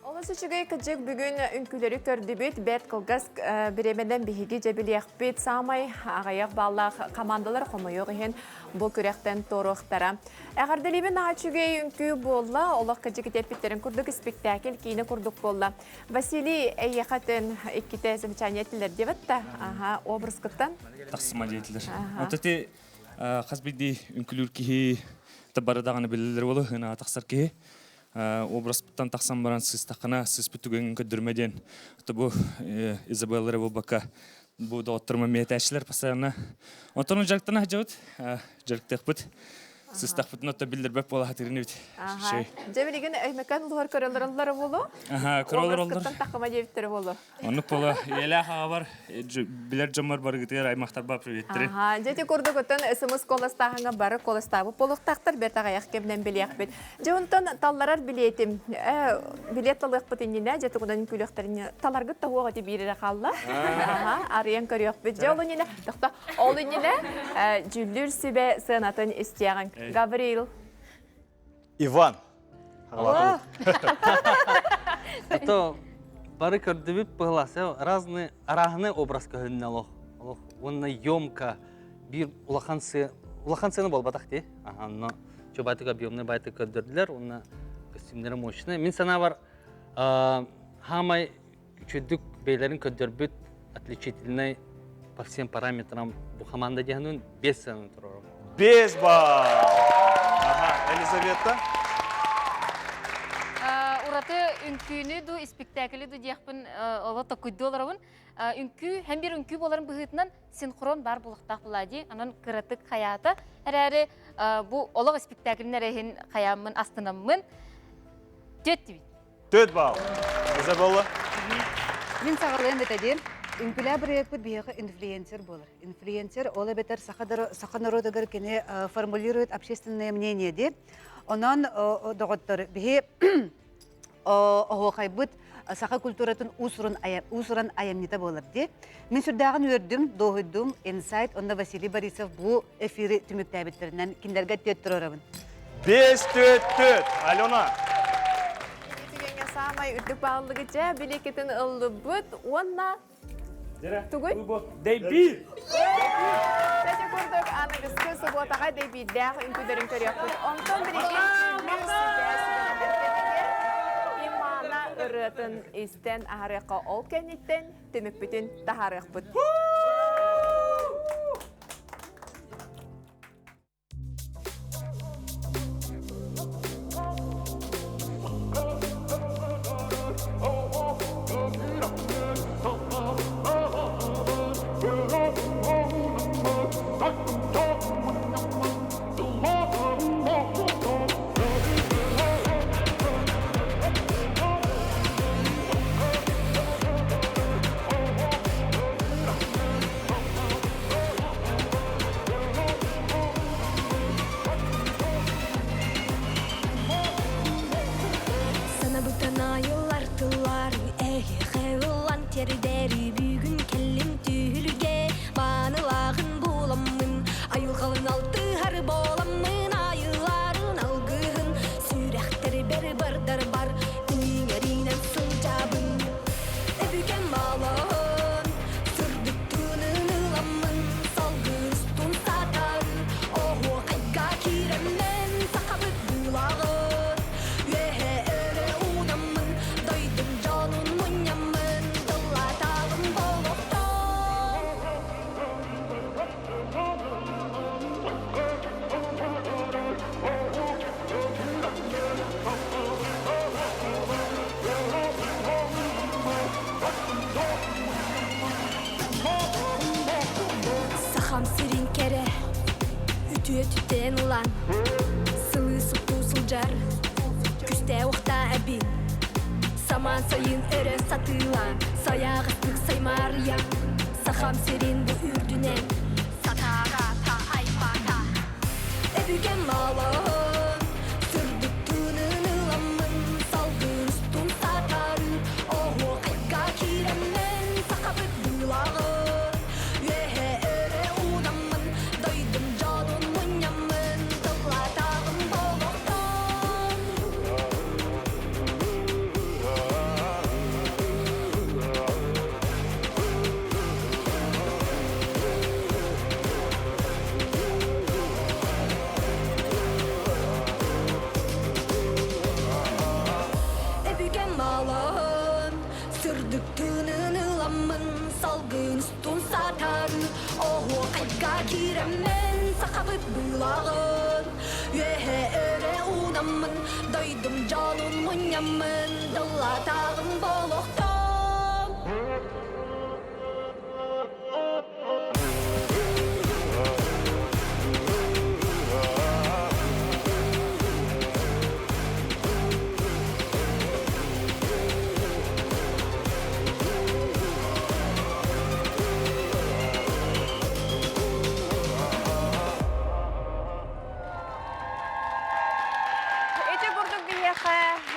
Олысы чүгей кәджек бүгін үнкілері көрдібет, бәт қылғыз біремеден бігіге жебілияқ бет самай ағаяқ баллақ командалар қомайық ехен бұл көректен торықтара. Әғардалебен аға чүгей үнкі болла, олық кәджек етепеттерін күрдік спектакль кейіні күрдік болла. Василий әйеқатын еккеті замечаниетілер дебетті, образ күттен? Тақсыма дейтілер. Отаты Қазбекде үнкілер кейі табарадағаны білілер олы, ғына тақсар кейі. Образ бұттан тақсан баран сыз тақына, сыз бүттігін көдірмеден. Бұл Изабеллары бұл бақа бұл да оттырма мейті әшілер пасарына. Онтаны жарықтан ажауыд, жарықтық бұд. Сыз тақпытын отта білдір бәп бола қатырын өйт. Жемелеген өймекан ұлғыр көрілері болу? Көрілер олар. Образ тақыма жевіттері болу? Оны бола, елі аға бар, білер жомар бар күтігер аймақтар бар приветтері. Жеті көрді көтін үсіміз коластағыңа бары коластағы болуқтақтыр бәр тағаяқ кемден білияқ бет. Жеонтан талларар білетім. Білет талық бұтыннена, жеті құдан күліқтеріне таларғыт тағуға де берері қалла. Ариян көріяқ бет. Же олыннена, жүлдір сөбе сынатын істияғын. Гаврил. Иван. Это бары көрдүбүп быгласы разные арахны образ көһүннө лох. Онна ёмка бир улахансы болбатак ти. Но чөбатыга объемный байты көдөрдүлөр, онна костюмдери мощный. Мен сана бар хамай чөдүк бейлерин көдөрбүт отличительный по всем параметрам бу команда дегенин 5 саны турар. 5 балл. Елизавета. кураты үнкүнү ду спектакли ду диякпын ола токуйду оларабын. Үнкү, һәм бир үнкү боларын быһытынан синхрон бар булуктак булади. Анан кыратык хаята. Әрәре бу олог спектакльнең әрәһен хаямын астынамын. Төт. Төт бал. Изабелла. Мен сағалайын бетәдем. Үнкүлә проект бит бияга инфлюенсер булыр. Инфлюенсер ол бетер саха народыгар кене формулирует общественное мнение де. Онан доготтор бие охайбыт саха культуратын усуран аямнита болар де. Мен сүрдәгән үрдүм, доһыдым, инсайт, онда Василий Борисов бу эфири түмүктәбиттеринен киндерге төт торабын. 5-4. Алена. Самай үтік бағылығы жа, білекетін ұлды бұд, онна... Түгіл? Дейбі! Сәте көрдік анығыз көсі бұтаға дейбі дәғі үнкүдерін көрек бұд. Онтан біреген имана ұрытын істен ағарыққа ол кәнеттен түмік бүтін тағарық бұд.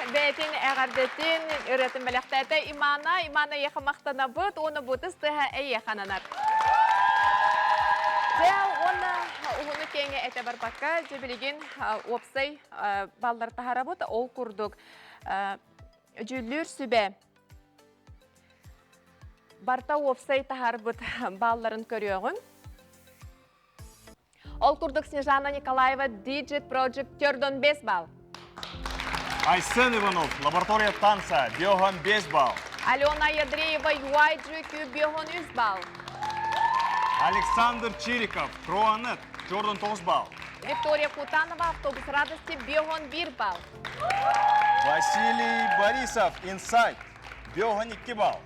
Бәйтін әғардетін үретін біліқтәті имана еқі мақтана бұд, оны бұдыз тұға әйе қананар. Дәл оны ұғыны кеңе әті бар баққа жебілеген опсай балдар тағара бұд, ол күрдік жүлір сүбә. Барта опсай тағар бұд балларын көріоғын. Ол күрдік Снежана Николаева Digit Project түрден 5 бал. Айсен Иванов, лаборатория танца, Биохан 5 балл. Алена Ядреева, UIGQ, Биохан 3 балл. Александр Чириков, Кроанет, Джордан 9 балл. Виктория Кутанова, Автобус радости, Биохан 1 балл. Василий Борисов, Инсайт, Бёхан 2 балл.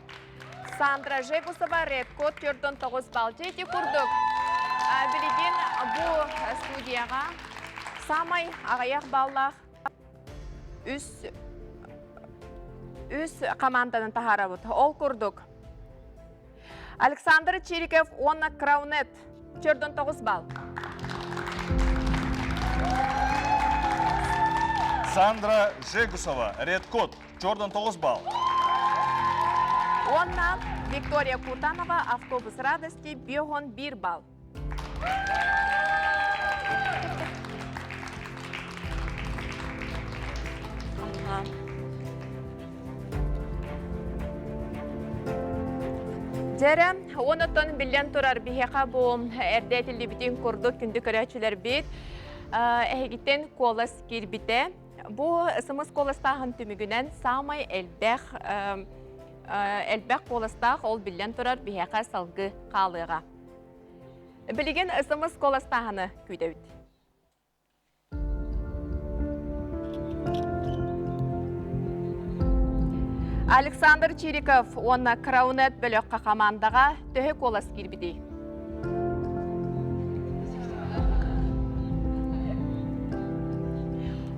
Сандра Жегусова, Red Code 4-9 балл. Жеті күрдік. Білеген бұл студияға самай ағаяқ баллақ үз команданың тахара бұд. Ол күрдік. Александр Чириков, Онна Краунет 4-9 балл. Сандра Жегусова, Red Code 4-9 балл. Онна Виктория Кутанова, Автобус радости, Бёхан 1 балл. Дәрі, онытын білен тұрар бігеқа бұл әрдетілі бітін күрдік күнді көрәчілер бет. Әйгіттен колас кербіте. Бұл ысымыз коластағын түмігінен самай әлбәқ коластақ ол білен тұрар бігеқа салғы қалыға. Білген ысымыз коластағыны көйдәуді. Александр Чириков, онна Краунет бөлөкқа командаға төһі колас кирбиди.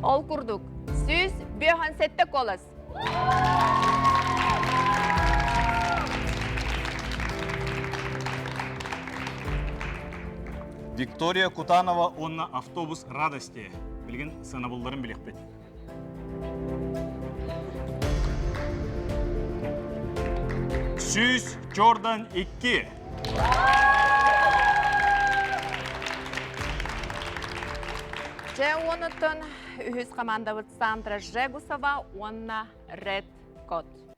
Ол күрдік. Сүз Бёхан 7 колас. Виктория Кутанова, онна Автобус радости. Білген сынабылдарын білек бет. Сүз Джордан 2. Же онытын үхіз команда бұд Сандра Жегусова, онна Red Code.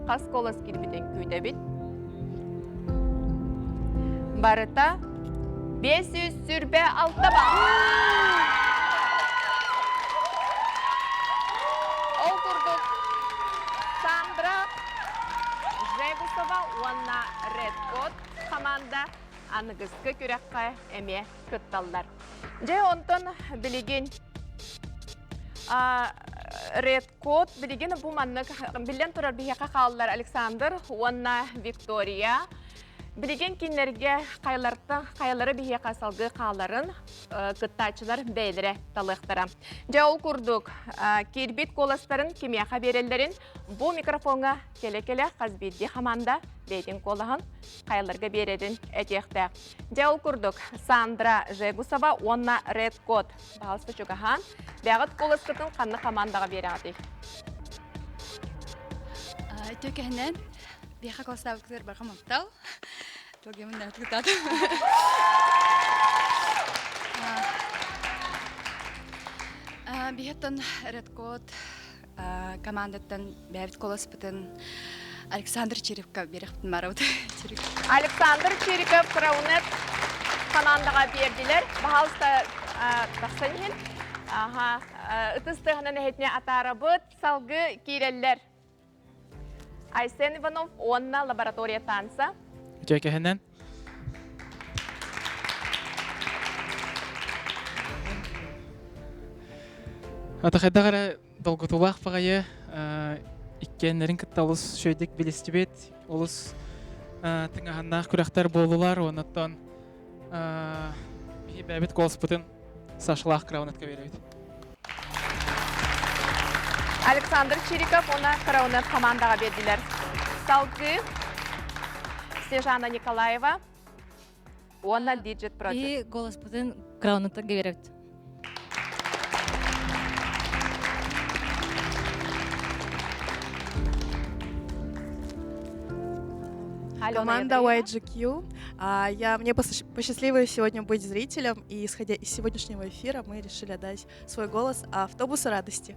Қас колас кирбиден көйді бит. Барыта 500 сүрбе 6 бал. Ол күрдік. Сандра Жегусова, онна Red Code команда анығызғы көрәққа әме күтталдар. Же онтын білеген Red Code білеген бұл манны білен тұрар бігеқа қалылар Александр, онна Виктория. Білеген кенлерге қайлары бігеқа салғы қаларын күттачылар бәйлері талықтыра. Же ол күрдік кербет коластарын кемеға берелерін бұл микрофонға келе-келе қазбедде қаманда бейден колағын қайларға бередін әтекті. Же ол күрдік Сандра Жегусова, онна Red Code. Бағалысы чүгіған бәғыт коластырдың қанны қамандаға береді. Төкәнен беха коластағы күтер барға мақтал. Тогемін нәті күтады. Бехеттен Red Code командаттан бәбіт колас бұтын Александр Чириков беріқтін марауды. Александр Чириков, Краунет командаға берділер. Бағалыста тақсанген. Үтістіғінің әйтіне атары бұд, салғы кейрелер. Айсен Иванов, онна лаборатория танса. Төкәһеннән. Атақайдағара долгутулақ пағайы иккенлерін кітталыс шөйдік білістібет. Олыс тыңағаннақ күрәқтер болулар, онаттан бәбіт қолыспытын сашылақ Краунетқа береді. Александр Чириков, она Краунет командаға берділер. Салғы Снежана Николаева, она Digit Project. И голос бұтын Краунетқа береді. Команда YGQ. Мне посчастливилось сегодня быть зрителем, и исходя из сегодняшнего эфира мы решили отдать свой голос Автобусу радости.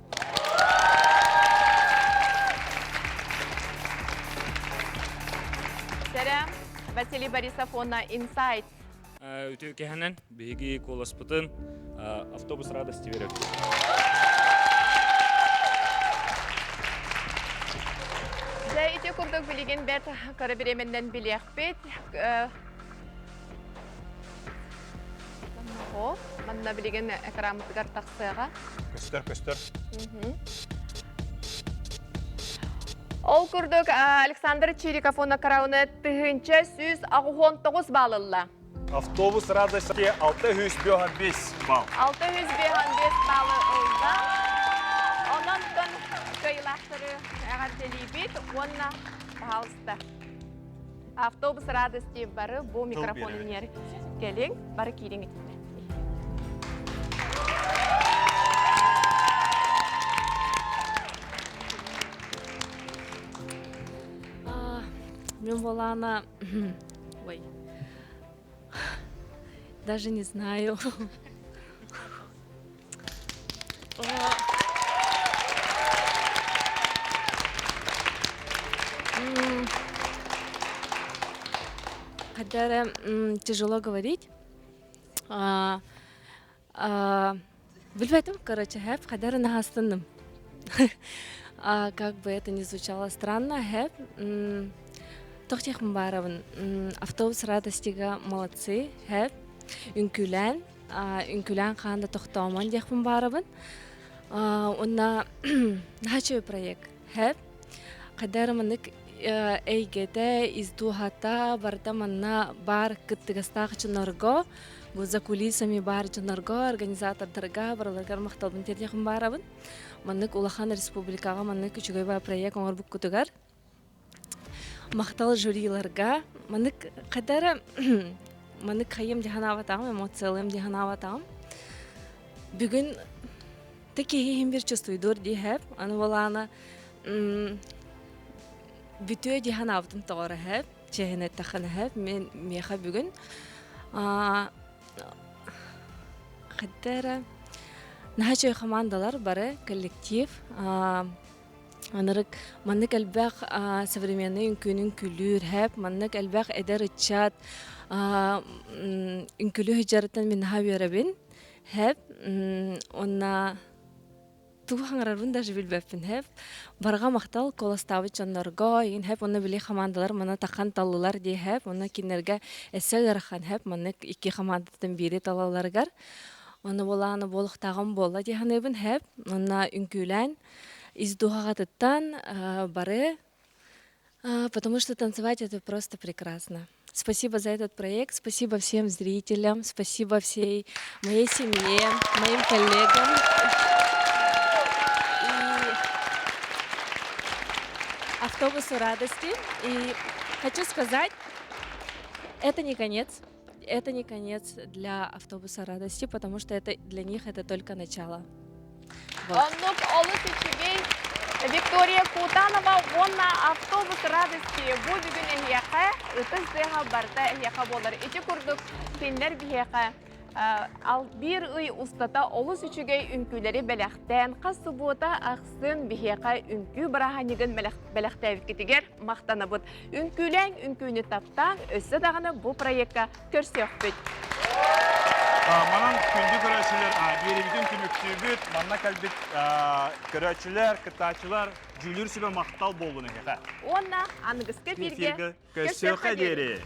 Василий Борисов, она Инсайт. Төкәһеннән беги колас бұтын Автобус радости береді. Жәйте күрдік білеген бәт қары беременнен білек бет. Манна білеген әкрамытығар тақсыға. Көстір. Ол күрдік Александр Чириков оны қарауыны түгінші сүз 19 балылы. Автобус радости 605 балл. 605 балы ұлда. Онын күн көйлақтыры әғартелі бет, онына бағалысты. Автобус радости бары бұл микрофонын ер келің, бары кейдің етті. Мен болана... Ой. Даже не знаю. Когда тяжело говорить, Бельветом, короче, хэп, когда нахастанным. Как бы это ни звучало странно, хэп, Тохтех Мбаровын, автобус радостига молодцы, хэп, Үнкүлән қанда тохтаман дех Мбаровын, онна нахачой проект, хэп, когда манык эйгете издухата барда манна бар кыттыгастах чынарго, бу за кулисами бар чынарго, организатордарга бараларгар мақталбын тердех Мбаровын, манык Улахан Республикага манык үчүгөй бар проект оңор бук кутугар. Мақтал жюриларга, манык кадара манык хайым диханаватам, эмоциялым диханаватам. Бүгүн такие бир чувствуйдур дихеп, аны болана бүтө диханаватым тоғыры хеп, чехіне тақыны хеп, мен меха бүгүн. Кадара нахачой командалар бары, коллектив, маннык әлбәқ современный үнкүнін күлір әп, маннык әлбәқ әдер үтчат үнкүлі хүджарыттан мен ха беребін әп, онна туғаңырарын даже білбәппін әп, барға мақтал коластавы чаннарга, еген әп, онна біле командалар мана таққан талылар дей әп, онна кенерге әсел арқан әп, маннык икі командатын бері талаларгар, онна боланы болықтағын бола дейхан әбін әп, онна үнкүлән издухагатыттан бары, потому что танцевать это просто прекрасно. Спасибо за этот проект, спасибо всем зрителям, спасибо всей моей семье, моим коллегам. И автобусу радости. И хочу сказать, это не конец. Это не конец для автобуса радости, потому что это для них это только начало. Оннук олыс үчігей Виктория Кутанова, онна автобус радости бұл бүгін әйеқі, үтіз дейға барда әйеқі болар. Эти күрдік пенлер бейеқі, ал бір үй ұстата олыс үчігей үнкүлері бәләқтен, қасы бұта ақсын бейеқі үнкү бараханегін бәләқтәвік кетігер мақтаны бұд. Үнкүләң үнкүні таптан, өсі дағаны бұл проектқа көрсек бүд. Манан күнді көрәшілер, беребетін күніктей бүт, манна кәлбет көрәшілер, кытачылар, жүлір сөбе мақтал болуны. Онна, анығысқа берге көсеуға дері.